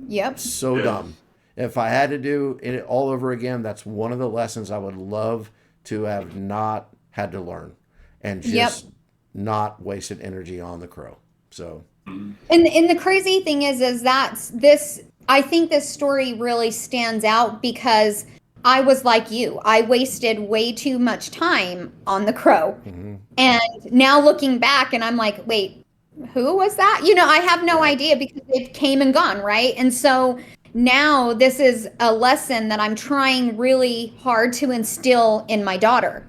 Yep. So dumb. If I had to do it all over again, that's one of the lessons I would love to have not had to learn, and just not wasted energy on the crow. So. And the crazy thing is that I think this story really stands out because I was like you. I wasted way too much time on the crow. Mm-hmm. And now looking back, and I'm like, wait, who was that? I have no idea, because it came and gone, right? And so now this is a lesson that I'm trying really hard to instill in my daughter.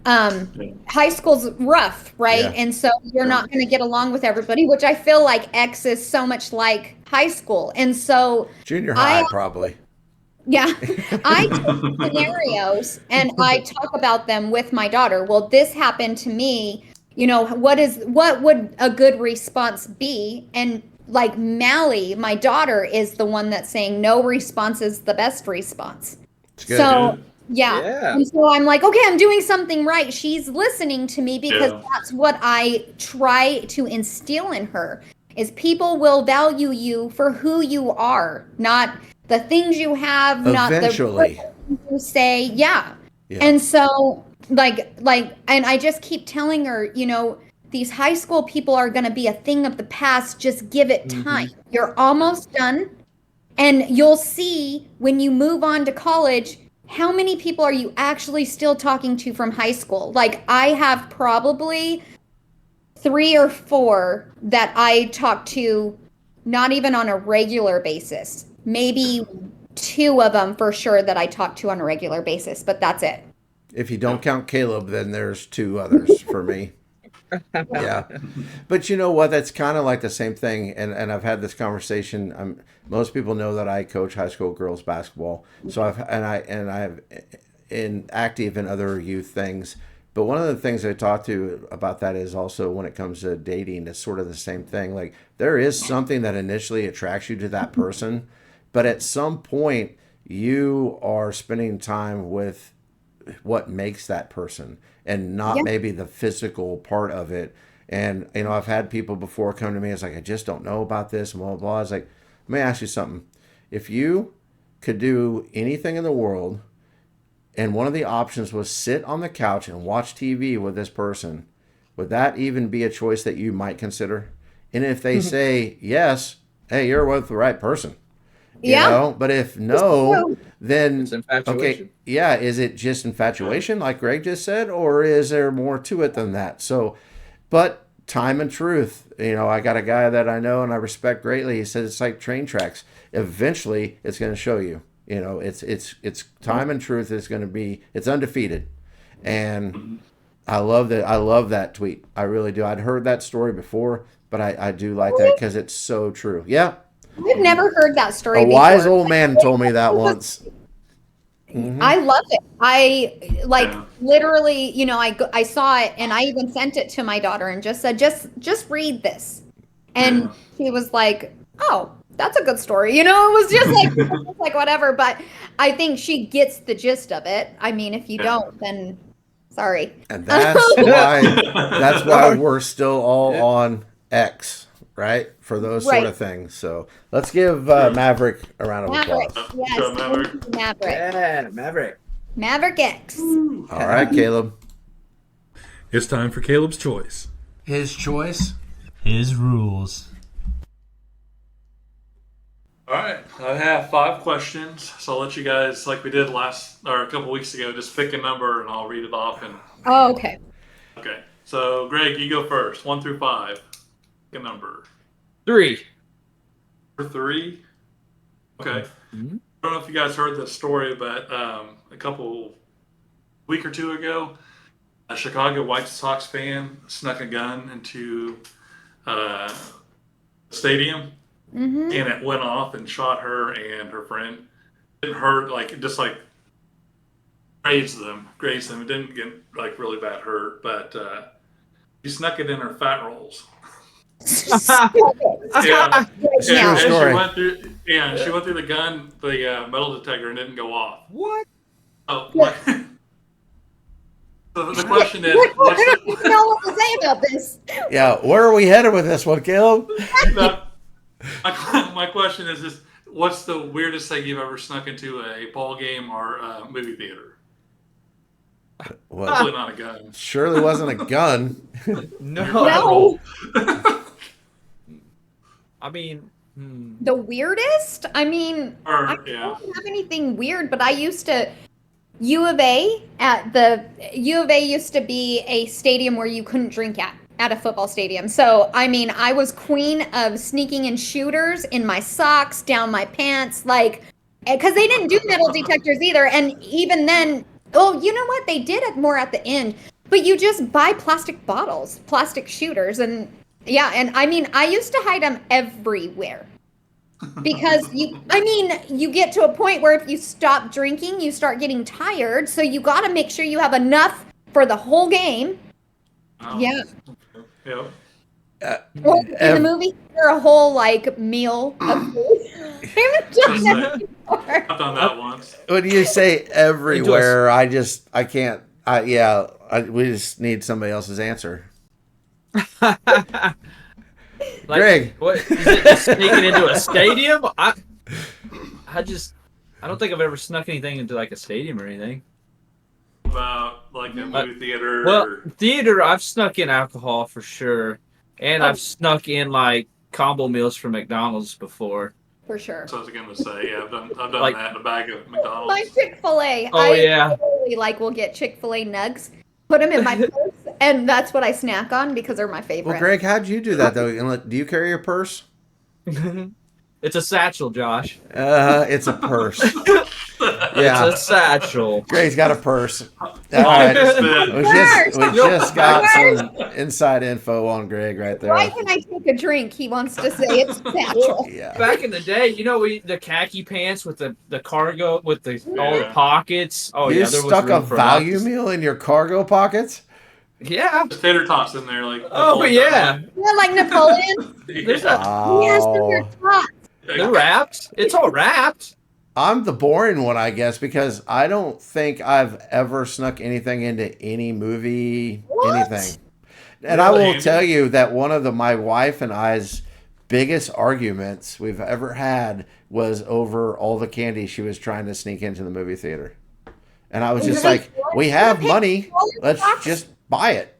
High school's rough, right? Yeah. And so you're not going to get along with everybody, which I feel like X is so much like high school. And so junior high, probably. Yeah, I take scenarios and I talk about them with my daughter. Well, this happened to me. What would a good response be? And Mally, my daughter, is the one that's saying no response is the best response. So yeah. And so I'm like, okay, I'm doing something right. She's listening to me, because that's what I try to instill in her, is people will value you for who you are, not the things you have, eventually. Not the things you say. Yeah. And so and I just keep telling her, these high school people are going to be a thing of the past. Just give it time. Mm-hmm. You're almost done. And you'll see when you move on to college, how many people are you actually still talking to from high school? I have probably 3 or 4 that I talk to, not even on a regular basis. Maybe 2 of them for sure that I talk to on a regular basis, but that's it. If you don't count Caleb, then there's 2 others for me. Yeah. But you know what? That's kind of like the same thing. And I've had this conversation. Most people know that I coach high school girls basketball. So I've active in other youth things. But one of the things I talk to about that is also when it comes to dating, it's sort of the same thing. Like there is something that initially attracts you to that person, but at some point you are spending time with what makes that person and not maybe the physical part of it. And, you know, I've had people before come to me, it's like, I just don't know about this and blah, blah, blah. It's like, let me ask you something. If you could do anything in the world and one of the options was sit on the couch and watch TV with this person, would that even be a choice that you might consider? And if they say yes, hey, you're with the right person. You know? But if no, then It's infatuation. okay, yeah, is it just infatuation like Greg just said, or is there more to it than that? So, but time and truth, you know, I got a guy that I know and I respect greatly. He says it's like train tracks. Eventually, it's going to show you. You know, it's time and truth is going to be, it's undefeated. And I love that. I love that tweet. I really do. I'd heard that story before, but I do like that because it's so true. Yeah. I've never heard that story A before. wise old man told me that once. I love it. I like literally, you know, I saw it and I even sent it to my daughter and just said, just read this. And she was like, oh, that's a good story. You know, it was just like whatever. But I think she gets the gist of it. I mean, if you don't, then sorry. And that's why we're still all on X, right? For those sort of things. So let's give Maverick a round of applause. Yes, Go, Maverick. Maverick. Yeah, Maverick. Maverick X. All right, Caleb. It's time for Caleb's choice. His choice. His rules. All right, I have 5 questions, so I'll let you guys, like we did a couple weeks ago, just pick a number and I'll read it off. And Oh, okay. okay, so Greg, you go first. 1 through 5. Pick a number. 3. Number 3. Okay. I don't know if you guys heard this story, but a week or two ago, a Chicago White Sox fan snuck a gun into the stadium. And it went off and shot her and her friend. It hurt, grazed them. It didn't get really bad hurt, but he snuck it in her fat rolls. Yeah. True story. She went through the metal detector and didn't go off. What? Oh, so the question is, I don't know what to say about this. Yeah, where are we headed with this one, Caleb? My question is just, what's the weirdest thing you've ever snuck into a ball game or a movie theater? Well, Probably not a gun. surely wasn't a gun. No. I mean, The weirdest? I mean, Or, I don't have anything weird, but I used to U of A used to be a stadium where you couldn't drink at a football stadium. So, I mean, I was queen of sneaking in shooters in my socks, down my pants, because they didn't do metal detectors either. And even then, oh, you know what? They did it more at the end. But you just buy plastic bottles, plastic shooters. And yeah, and I mean, I used to hide them everywhere. Because you get to a point where if you stop drinking, you start getting tired. So you got to make sure you have enough for the whole game. Oh. Yeah. Yeah. Or in the movie, or a whole meal of food. I haven't done that before. I've done that once. When you say everywhere, I can't. We just need somebody else's answer. Greg. What is it? Just sneaking into a stadium? I don't think I've ever snuck anything into a stadium or anything. About a movie theater. Well, theater, I've snuck in alcohol for sure, and I've snuck in combo meals from McDonald's before. For sure. So I was going to say, yeah, I've done that in a bag of McDonald's. My Chick-fil-A. Oh, yeah. I will get Chick-fil-A nugs, put them in my purse, and that's what I snack on because they're my favorite. Well, Greg, how'd you do that though? Do you carry a purse? It's a satchel, Josh. It's a purse. Yeah. It's a satchel. Greg's got a purse. Oh, Alright. just the- We just got some inside info on Greg right there. Right when I take a drink, he wants to say it's satchel. Yeah. Back in the day, the khaki pants with the cargo with all the Yeah. pockets. Oh You yeah, there was stuck a room for value lots. meal in your cargo pockets? Yeah. There's tater tots in there, like. Oh yeah. Yeah, like Napoleon. There's Yeah. a, Yes, they're Oh. top. they're wrapped. It's all wrapped. I'm the boring one, I guess, because I don't think I've ever snuck anything into any movie, What? anything. And I will Really? tell you that one of my wife and I's biggest arguments we've ever had was over all the candy she was trying to sneak into the movie theater. And I was just like, we have money, let's just buy it.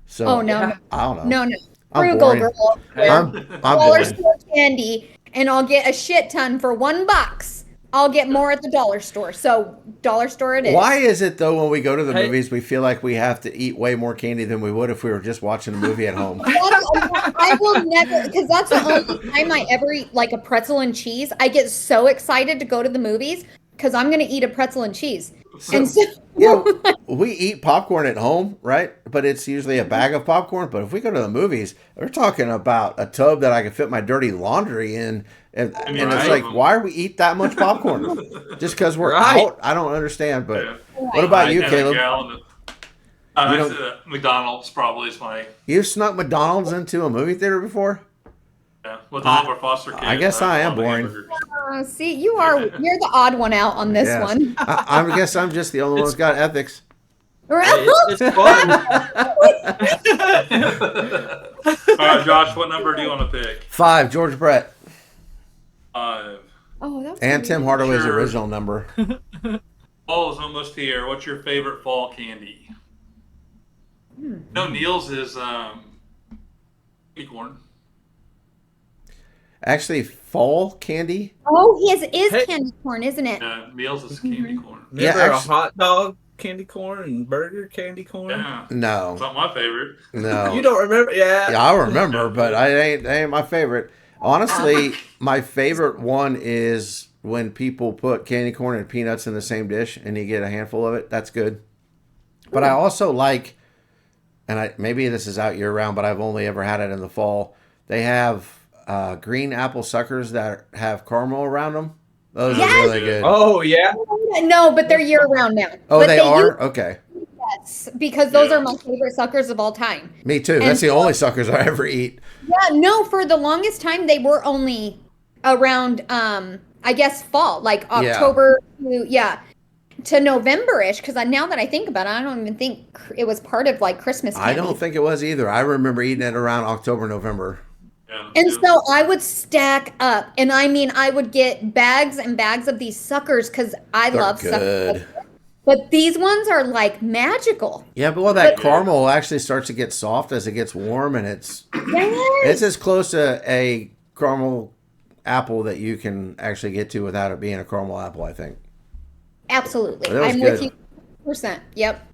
So Oh no, I don't know. no. I'm Frugal boring. girl. I'm Dollar boring. store candy, and I'll get a shit ton for $1. I'll get more at the dollar store. So dollar store it is. Why is it though when we go to the Hey. movies we feel like we have to eat way more candy than we would if we were just watching a movie at home? I will never, because that's the only time I ever eat like a pretzel and cheese. I get so excited to go to the movies because I'm going to eat a pretzel and cheese. And so, Yeah, we eat popcorn at home, right? But it's usually a bag of popcorn. But if we go to the movies, we're talking about a tub that I can fit my dirty laundry in. And it's Right. like, why do we eat that much popcorn? Just because we're Right. out? I don't understand. But Yeah. what about you, And a Caleb? gallon of- You I'd say that McDonald's probably is my You've snuck McDonald's into a movie theater before? with all of our foster kids. I guess I am love the boring. hamburgers. see, you're the odd one out on this Yes. one. I guess I'm just the only one that's got ethics. It's fun. All right, Josh, what number do you want to pick? 5, George Brett. 5. Oh, that's And Tim Hardaway's Sure. original number. Fall is almost here. What's your favorite fall candy? No, Neil's is candy corn. Actually, fall candy? Oh, his is Hey. candy corn, isn't it? Meals is candy corn. Yeah, Remember actually- a hot dog candy corn and burger candy corn? Yeah, No. it's not my favorite. No. You don't remember? Yeah. Yeah, I remember, but it ain't my favorite. Honestly, my favorite one is when people put candy corn and peanuts in the same dish and you get a handful of it. That's good. But I also like, and maybe this is out year round, but I've only ever had it in the fall. They have green apple suckers that have caramel around them. Those Yes! are really good. Oh yeah. No, but they're year round now. Oh, but they are? used Okay. yes, because those Yeah. are my favorite suckers of all time. Me too. That's the only suckers I ever eat. Yeah, no, for the longest time they were only around I guess fall, like Yeah. October to November-ish, because now that I think about it, I don't even think it was part of like Christmas I candy. don't think it was either. I remember eating it around October, November. Yeah, And it so was- I would stack up, and I mean, I would get bags and bags of these suckers because I They're love good. suckers. But these ones are like magical. Yeah, but that But- caramel actually starts to get soft as it gets warm, and it's Yes. as close to a caramel apple that you can actually get to without it being a caramel apple, I think. Absolutely. That was I'm good. with you 100%. Yep.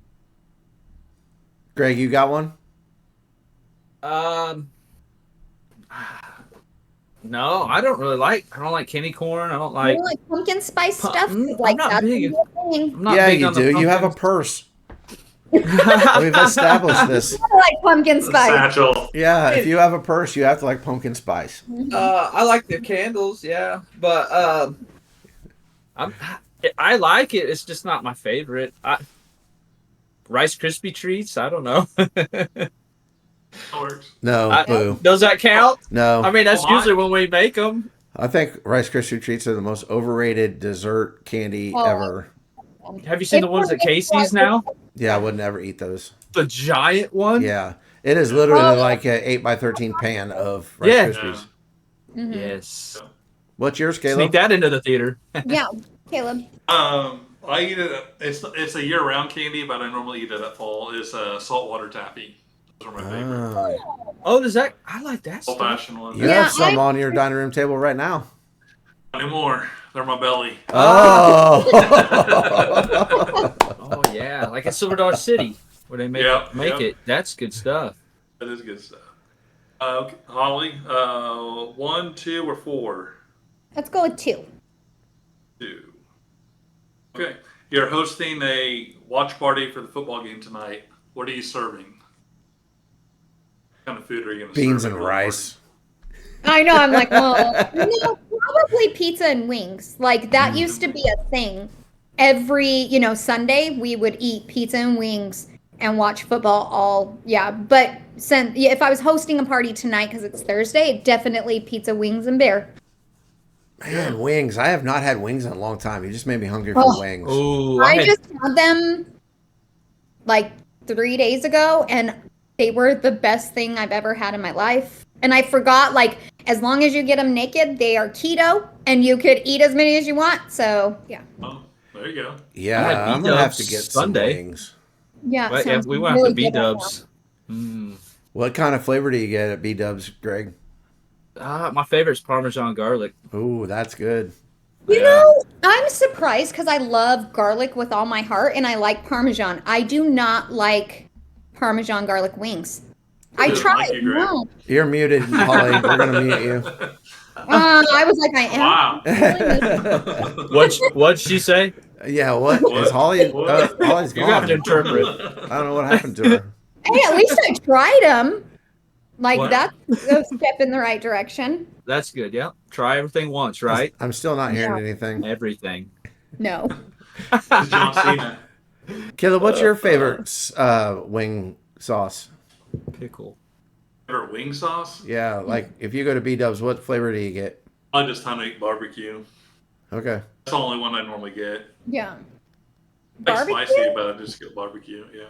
Greg, you got one? No, I don't like candy corn. I don't You like. know, like pumpkin spice Pu- stuff? I'm Like not that's big. a good thing. I'm not Yeah, big you on the do. You have a pumpkins. purse. We've established this. I like pumpkin spice. satchel. Yeah, if you have a purse, you have to like pumpkin spice. I like the candles, yeah, but I like it. It's just not my favorite. Rice Krispie treats. I don't know. That works. No, boo. Does that count? No. I mean, that's Oh, my. usually when we make them. I think Rice Krispie treats are the most overrated dessert candy Oh. ever. Have you seen the ones at Casey's now? Yeah, I would never eat those. The giant one. Yeah, it is literally Oh. like a 8x13 pan of Rice Yeah. Krispies. Mhm. Yes. What's yours, Sneak Caleb? that into the theater. Yeah, Caleb. I eat it. It's a year-round candy, but I normally eat it at fall. Is saltwater taffy. Those are my favorite. Oh. Oh, does that? I like that stuff. Old-fashioned ones. You Yeah, have some on your dining room table right now. Not anymore. They're my belly. Oh. Oh yeah, like at Silver Dollar City where they make Yeah, yeah. it. That's good stuff. That is good stuff. Okay, Holly, 1, 2, or 4? Let's go with 2. 2. Okay. You're hosting a watch party for the football game tonight. What are you serving? What kind of food are you going to serve? Beans and rice. I know. I'm like, well, probably pizza and wings. Like that used to be a thing. Every, Sunday we would eat pizza and wings and watch football all. Yeah. But if I was hosting a party tonight, because it's Thursday, definitely pizza, wings, and beer. Man, wings. I have not had wings in a long time. You just made me hungry for wings. Oh, I just had them like 3 days ago, and they were the best thing I've ever had in my life. And I forgot, like, as long as you get them naked, they are keto, and you could eat as many as you want. So, yeah. Oh, there you go. Yeah, I'm going to have to get Sunday. some wings. Yeah. But, yeah, we went really to B-dubs. What kind of flavor do you get at B-dubs, Greg? My favorite is Parmesan garlic. Ooh, that's good. You know, I'm surprised because I love garlic with all my heart, and I like Parmesan. I do not like Parmesan garlic wings. I tried. Like you, Greg. No. You're muted, Holly. We're going to mute you. I was like, I am. Wow. What'd she say? Yeah, what? Is Holly? Holly's You have gone. to interpret. I don't know what happened to her. Hey, at least I tried them. Like, What? that's a step in the right direction. That's good. Yeah. Try everything once, right? I'm still not hearing anything. Everything. No. John Cena. Caleb, what's your favorite wing sauce? Pickle. Favorite wing sauce? Yeah, like if you go to B-dubs, what flavor do you get? I just honey barbecue. Okay. That's the only one I normally get. Yeah. I like Barbecue? spicy, but I just get barbecue. Yeah.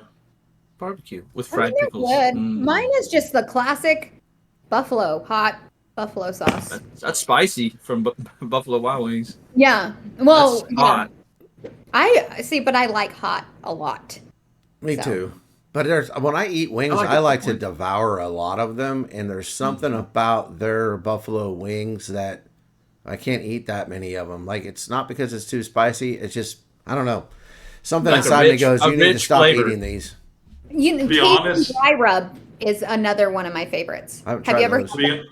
Barbecue with I fried think they're pickles. good. Mm. Mine is just the classic hot buffalo sauce. That's spicy from Buffalo Wild Wings. Yeah. Well, That's hot. I see, but I like hot a lot. Me So. too. But when I eat wings, I like I it like to different. devour a lot of them, and there's something about their buffalo wings that I can't eat that many of them. Like, it's not because it's too spicy. It's just, I don't know. Something Like a inside me rich- goes, a you need to rich stop flavor. eating these. You be Cajun honest- dry rub is another one of my favorites. I haven't Have you tried ever? those.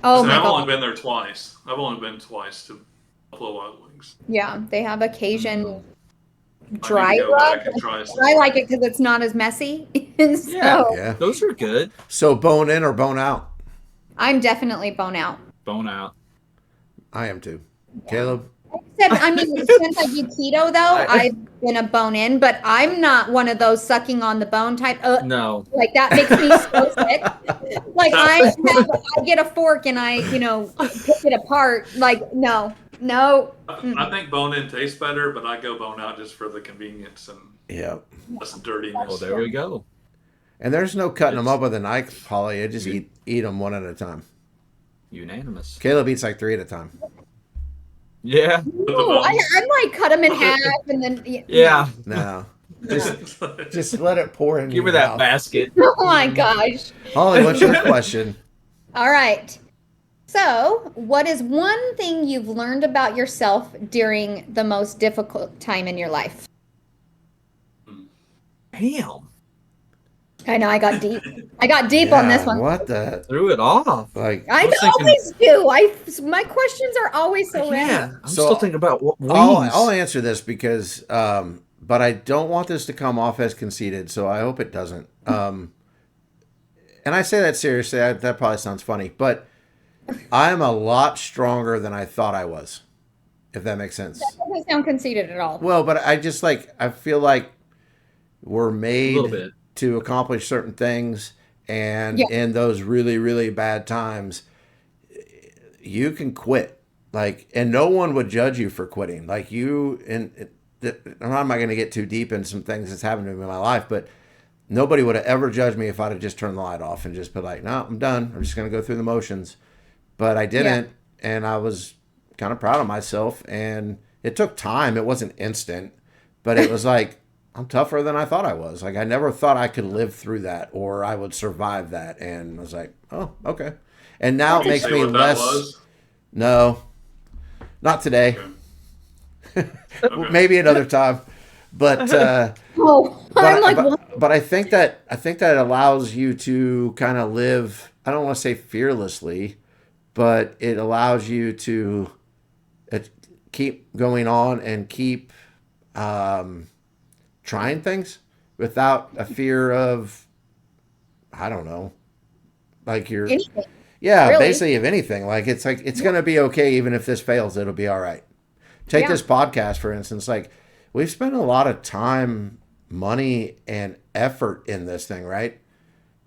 Oh my I've only god! been there twice. I've only been twice to Buffalo Wild Wings. Yeah, they have a Cajun I need dry to go rub. back and try some. I like it because it's not as messy. So Yeah. Those are good. So bone in or bone out? I'm definitely bone out. Bone out. I am too. Caleb? Except, I mean, since I do keto though, I've been a bone in, but I'm not one of those sucking on the bone type. No. Like that makes me so sick. Like I get a fork and I, pick it apart. Like no. I think bone in tastes better, but I go bone out just for the convenience and Yeah. less dirtiness. Well, there we go. And there's no cutting them up with a knife, Holly. I just eat them one at a time. Unanimous. Caleb eats like 3 at a time. Yeah. Ooh, I might cut them in half and then. Yeah. No. Just let it pour in. Give her your that mouth. basket. Oh my gosh. Holly, what's your question? All right. So, what is one thing you've learned about yourself during the most difficult time in your life? Damn. I know I got deep. I got deep on this one. What the? Threw it off. Like, I was thinking- always do. My questions are always so Yeah. random. I'm So, still thinking about wings. I'll answer this because, but I don't want this to come off as conceited, so I hope it doesn't. And I say that seriously. That probably sounds funny, but I'm a lot stronger than I thought I was, if that makes sense. That doesn't sound conceited at all. Well, but I feel like we're a made little bit. to accomplish certain things, and Yeah. in those really, really bad times, you can quit. Like, and no one would judge you for quitting. Like I'm not going to get too deep in some things that's happened to me in my life, but nobody would have ever judged me if I'd have just turned the light off and just been like, no, I'm done. I'm just going to go through the motions. But I didn't, and I was kind of proud of myself. And it took time. It wasn't instant, but it was like, I'm tougher than I thought I was. Like, I never thought I could live through that or I would survive that. And I was like, oh, okay. And now it Can you makes say me what that less. was? No, not today. Okay. Maybe another time. But I'm like, what? but I think that it allows you to kind of live. I don't want to say fearlessly, but it allows you to keep going on and keep. trying things without a fear of, I don't know, like you're, Anything, yeah, really. basically of anything. Like it's going to be okay. Even if this fails, it'll be all right. Take Yeah. this podcast, for instance, like we've spent a lot of time, money, and effort in this thing, right?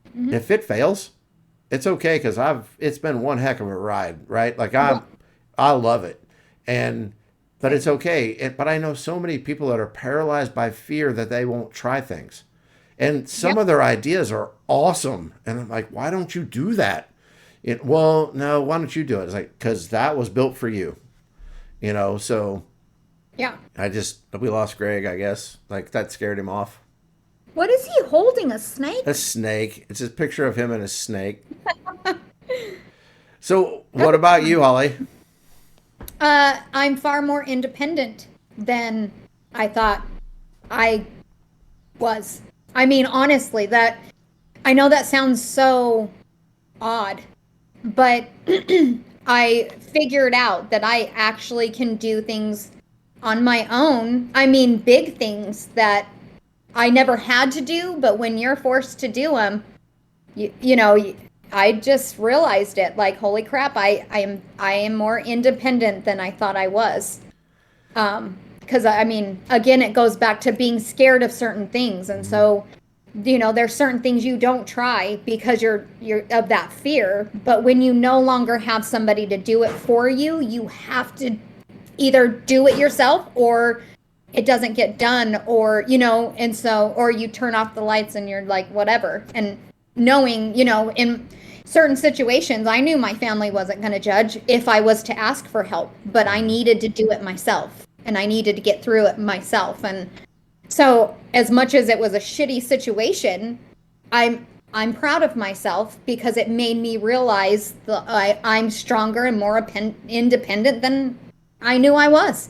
Mm-hmm. If it fails, it's okay because it's been one heck of a ride, right? Like I love it, but it's okay. But I know so many people that are paralyzed by fear that they won't try things, and some of their ideas are awesome, and I'm like, why don't you do that? Well, no, why don't you do it? It's like because that was built for you, So Yeah. we lost Greg, I guess. Like that scared him off. What is he holding? A snake? A snake. It's a picture of him and a snake. So, what about you, Holly? I'm far more independent than I thought I was. I mean, honestly, I know that sounds so odd, but I figured out that I actually can do things on my own. I mean, big things that I never had to do, but when you're forced to do them, I just realized it. Like, holy crap, I am more independent than I thought I was. Because I mean, again, it goes back to being scared of certain things, and so there's certain things you don't try because you're of that fear. But when you no longer have somebody to do it for you, you have to either do it yourself or it doesn't get done, or and so, or you turn off the lights and you're like, whatever. And knowing, in certain situations, I knew my family wasn't going to judge if I was to ask for help, but I needed to do it myself, and I needed to get through it myself. And so, as much as it was a shitty situation, I'm proud of myself because it made me realize that I'm stronger and more independent than I knew I was.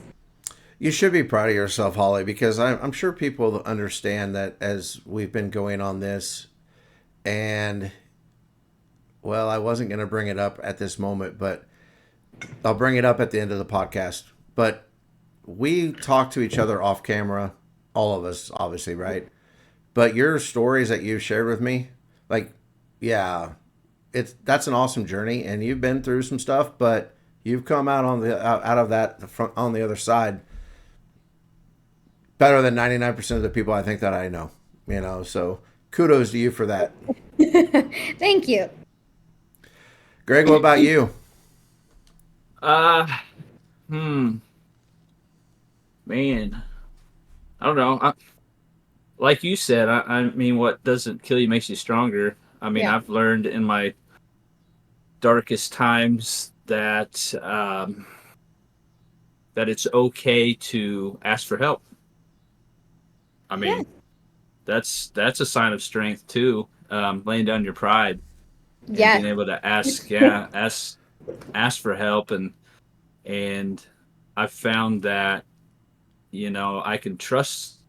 You should be proud of yourself, Holly, because I'm sure people understand that as we've been going on this, and well, I wasn't going to bring it up at this moment, but I'll bring it up at the end of the podcast. But we talk to each other off camera, all of us, obviously, right? But your stories that you've shared with me, like, yeah, that's an awesome journey, and you've been through some stuff, but you've come out out of that on the other side better than 99% of the people I think that I know. So kudos to you for that. Thank you. Greg, what about you? Man, I don't know. Like you said, I mean, what doesn't kill you makes you stronger. I mean, Yeah. I've learned in my darkest times that that it's okay to ask for help. I mean, Yeah. that's a sign of strength too. Laying down your pride and Yeah. being able to ask for help, and I've found that I can trust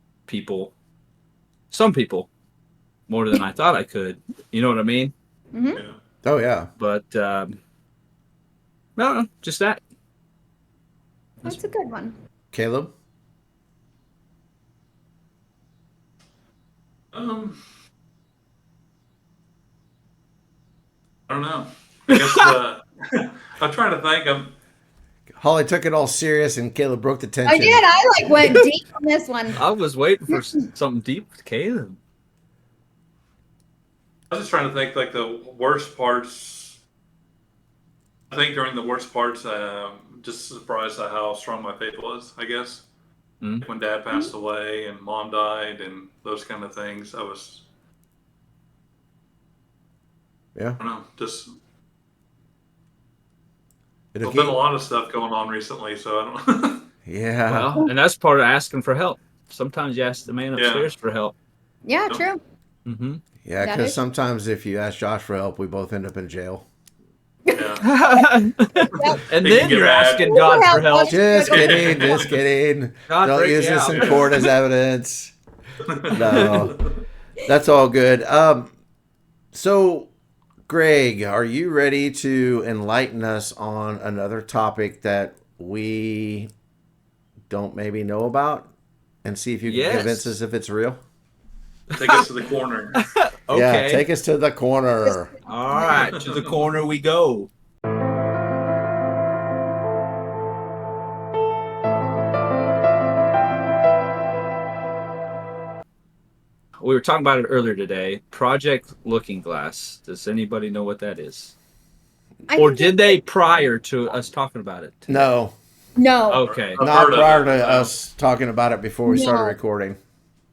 some people more than I thought I could. You know what I mean? Mm-hmm. Yeah. Oh, yeah. But no, just that. That's a good one. Caleb? I don't know. I guess I'm trying to think. Holly took it all serious and Caleb broke the tension. I did. I went deep on this one. I was waiting for something deep with Caleb. I was just trying to think like the worst parts. I think during the worst parts, just surprised at how strong my faith was. I guess when Dad passed away and Mom died and those kind of things, I was. Yeah. I don't know. Just It'll there's been a lot of stuff going on recently, so I don't. Yeah. Well, and that's part of asking for help. Sometimes you ask the man upstairs for help. Yeah, true. Mm-hmm. Yeah, That because is- sometimes if you ask Josh for help, we both end up in jail. Yeah. And He then can get you're mad. asking God for help. Just kidding. Just kidding. God, Don't break use me this out. in court as evidence. No. That's all good. So, Greg, are you ready to enlighten us on another topic that we don't maybe know about? and see if you can Yes. convince us if it's real? Take us to the corner. Okay. Yeah, take us to the corner. All right, to the corner we go. We were talking about it earlier today. Project Looking Glass. Does anybody know what that is? Or did they prior to us talking about it today? No, No. Okay. I've not heard of prior it, to no. us talking about it before we started No. recording.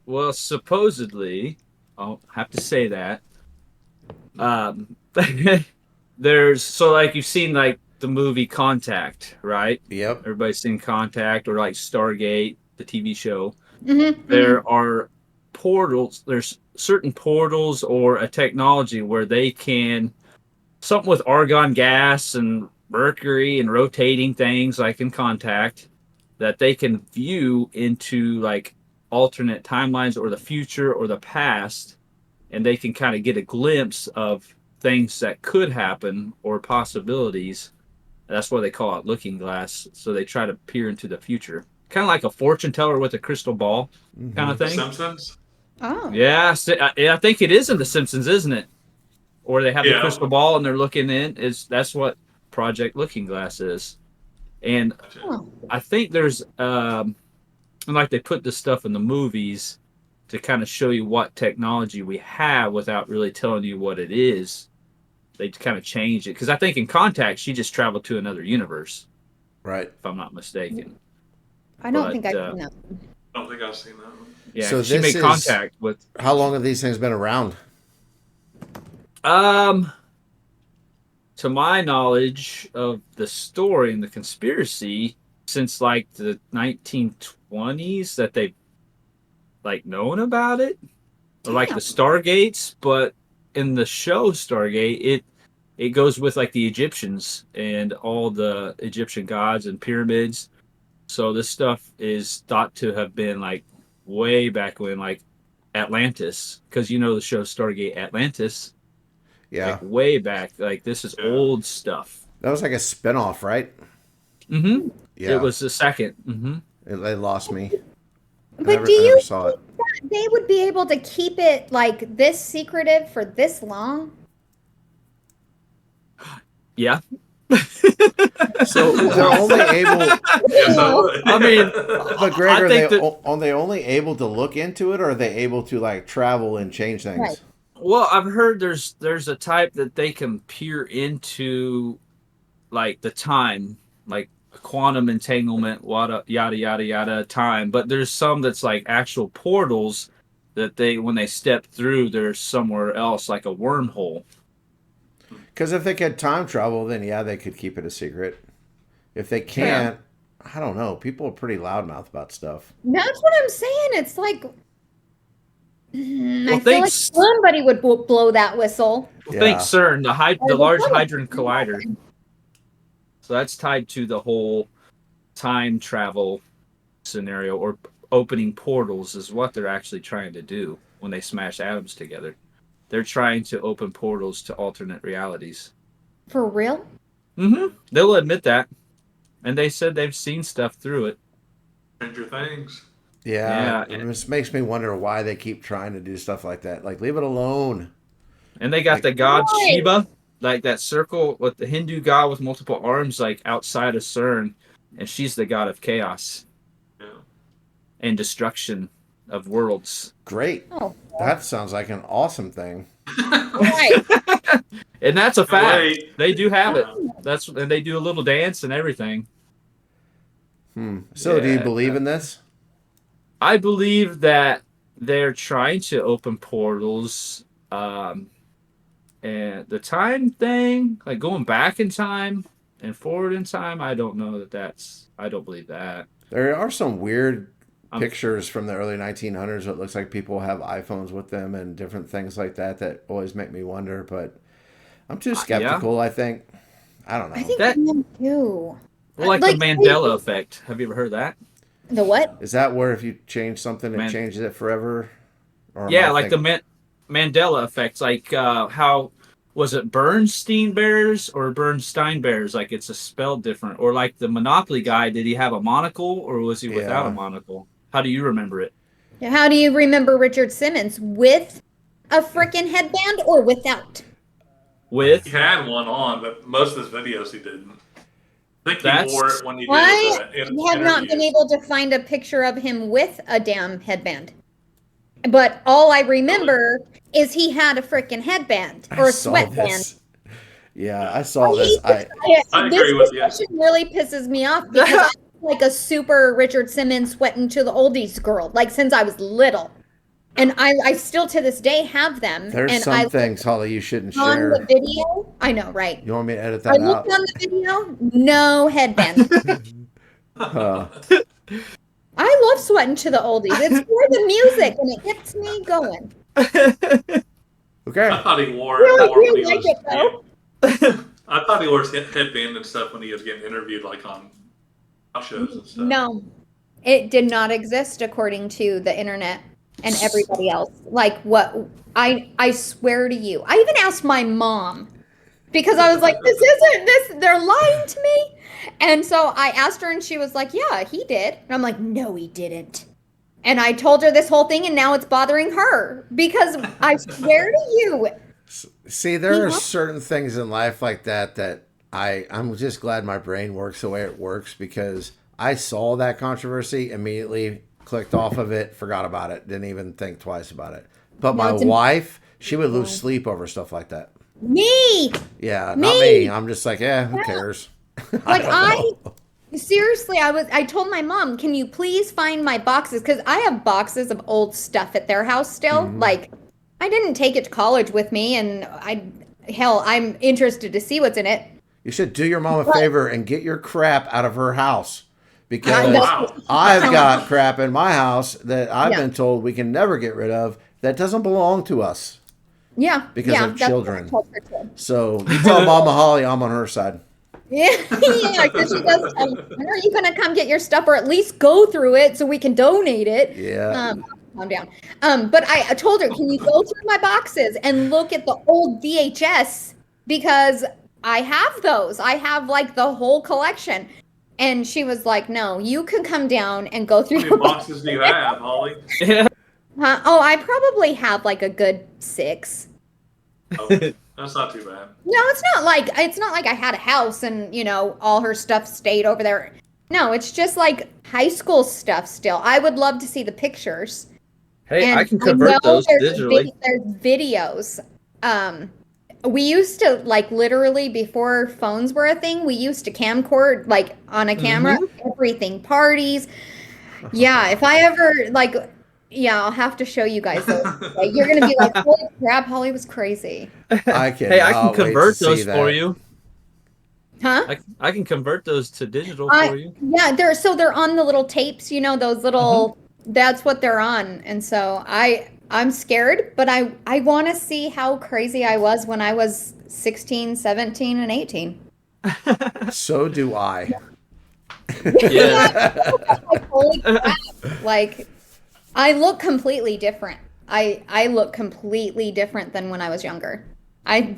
Well, supposedly, I'll have to say that. There's so like you've seen like the movie Contact, right? Yep. Everybody's seen Contact or like Stargate, the TV show. Mm-hmm. There are portals. There's certain portals or a technology where they can something with argon gas and mercury and rotating things like in Contact that they can view into like alternate timelines or the future or the past, and they can kind of get a glimpse of things that could happen or possibilities. That's why they call it looking glass. So they try to peer into the future, kind of like a fortune teller with a crystal ball kind of The thing. Simpsons? Oh. Yeah, I think it is in The Simpsons, isn't it? Or they have the Yeah. crystal ball and they're looking in. That's what Project Looking Glass is. And Oh. I think there's like they put this stuff in the movies to kind of show you what technology we have without really telling you what it is. They kind of change it because I think in Contact she just traveled to another universe, Right. if I'm not mistaken. I don't But, think I've seen that. I don't think I've seen that one. Yeah, So she this made is- contact with. How long have these things been around? To my knowledge of the story and the conspiracy, since like the 1920s that they've like known about it, or like the Damn. Stargates, but in the show Stargate, it goes with like the Egyptians and all the Egyptian gods and pyramids. So this stuff is thought to have been like way back when, like Atlantis, because you know the show Stargate Atlantis. Yeah. Like way back, like this is Yeah. old stuff. That was like a spinoff, right? Mm-hmm. Yeah. It was the second. Mm-hmm. They lost me. But do I you never saw it. think they would be able to keep it like this secretive for this long? Yeah. So they're only able. Yes, I would. I mean, But Greg, I are think they only able to look into it, or are they able to like travel and change things? Right. Well, I've heard there's a type that they can peer into, like the time, like quantum entanglement, yada yada yada time. But there's some that's like actual portals that when they step through, they're somewhere else, like a wormhole. Because if they could time travel, then yeah, they could keep it a secret. If they can't, I don't know. People are pretty loudmouth about stuff. That's what I'm saying. It's like I feel like thanks. somebody would blow that whistle. Yeah. Think CERN, the Large well, Hadron Collider. So that's tied to the whole time travel scenario, or opening portals is what they're actually trying to do when they smash atoms together. They're trying to open portals to alternate realities. For real? Mm-hmm. They'll admit that. And they said they've seen stuff through it. Stranger Things. Yeah. Yeah. It just makes me wonder why they keep trying to do stuff like that. Like, leave it alone. And they got Like- the god Right. Shiva, like that circle with the Hindu god with multiple arms, like outside of CERN. And she's the god of chaos Yeah. and destruction of worlds. Great. Oh, That sounds like an awesome thing. right. And that's a fact. Wait. They do have it. And they do a little dance and everything. So, do you Yeah. believe in this? I believe that they're trying to open portals. And the time thing, like going back in time and forward in time, I don't know I don't believe that. There are some weird I'm- pictures from the early 1900s. It looks like people have iPhones with them and different things like that always make me wonder. But I'm too skeptical. I think. I don't know. I think That- I am too. Well, like the Mandela effect. Have you ever heard of that? The what? Is that where if you change something, it changes it forever? Or am Yeah, I like thinking- the Mandela effect. Like how was it Bernstein Bears or Bernstein Bears? Like it's spelled different. Or like the Monopoly guy, did he have a monocle or was he without Yeah. a monocle? How do you remember it? How do you remember Richard Simmons? With a freaking headband or without? With He had one on, but most of his videos he didn't. I think he wore it when he did I the have not been interviews. able to find a picture of him with a damn headband. But all I remember is he had a freaking headband or a I saw sweatband. this. Yeah, I saw this. I This agree with you. discussion really pisses me off because I'm like a super Richard Simmons sweating to the oldies girl, like since I was little. And I still to this day have them. There's and some things, Holly, you shouldn't on share. the video. I know, right? You want me to edit I that looked out? on the video, no headband. I love sweating to the oldies. It's for the music and it gets me going. Okay. I thought he wore Really, it more when you he like was. it though? I thought he wore his headband and stuff when he was getting interviewed, like on talk shows and stuff. No, it did not exist according to the internet and everybody else. Like what I swear to you. I even asked my mom because I was like, this isn't this, they're lying to me. And so I asked her and she was like, yeah, he did. And I'm like, no, he didn't. And I told her this whole thing and now it's bothering her because I swear to you. See, there are certain things in life like that I'm just glad my brain works the way it works because I saw that controversy, immediately clicked off of it, forgot about it, didn't even think twice about it. But my wife, she would lose sleep over stuff like that. Me. Yeah, not me. I'm just like, yeah, who cares? Like seriously, I told my mom, can you please find my boxes? Because I have boxes of old stuff at their house still. Like, I didn't take it to college with me, and I'm interested to see what's in it. You should do your mom a favor and get your crap out of her house. Because Wow. I've got crap in my house that I've been told we can never get rid of that doesn't belong to us. Yeah. Because of that's what I children. told her to. So you tell Mama Holly I'm on her side. Yeah, because she goes, when are you going to come get your stuff or at least go through it so we can donate it? Yeah. Calm down. But I told her, can you go through my boxes and look at the old VHS? Because I have those. I have like the whole collection. And she was like, no, you can come down and go through How many your boxes do you have, Holly? Yeah. Oh, I probably have like a good 6. Oh, that's not too bad. No, it's not like I had a house and, you know, all her stuff stayed over there. No, it's just like high school stuff still. I would love to see the pictures. Hey, And I can convert those digitally. There's videos. We used to, like, literally before phones were a thing, we used to camcord, like, on a camera, everything, parties. Yeah, if I ever, like, yeah, I'll have to show you guys those. Like, you're going to be like, holy crap, Holly was crazy. I can. Hey, I can convert those for you. Huh? I can convert those to digital for you. Yeah, they're on the little tapes, you know, those little, that's what they're on. And so I'm scared, but I want to see how crazy I was when I was 16, 17, and 18. So do I. Yeah. Like, holy crap. Like, I look completely different. I look completely different than when I was younger. I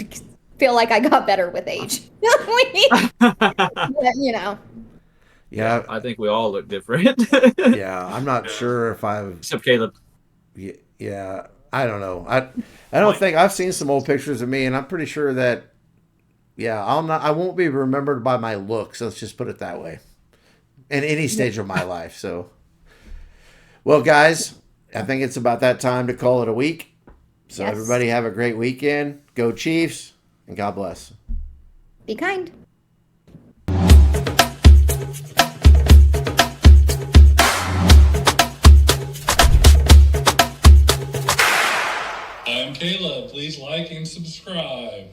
feel like I got better with age. But, you know. Yeah. I think we all look different. Yeah. I'm not sure if I've. Except Caleb. Yeah. I don't know. I don't think I've seen some old pictures of me, and I'm pretty sure that. Yeah, I won't be remembered by my looks. Let's just put it that way. In any stage of my life. So. Well, guys, I think it's about that time to call it a week. So Yes. everybody have a great weekend. Go Chiefs, and God bless. Be kind. I'm Caleb. Please like and subscribe.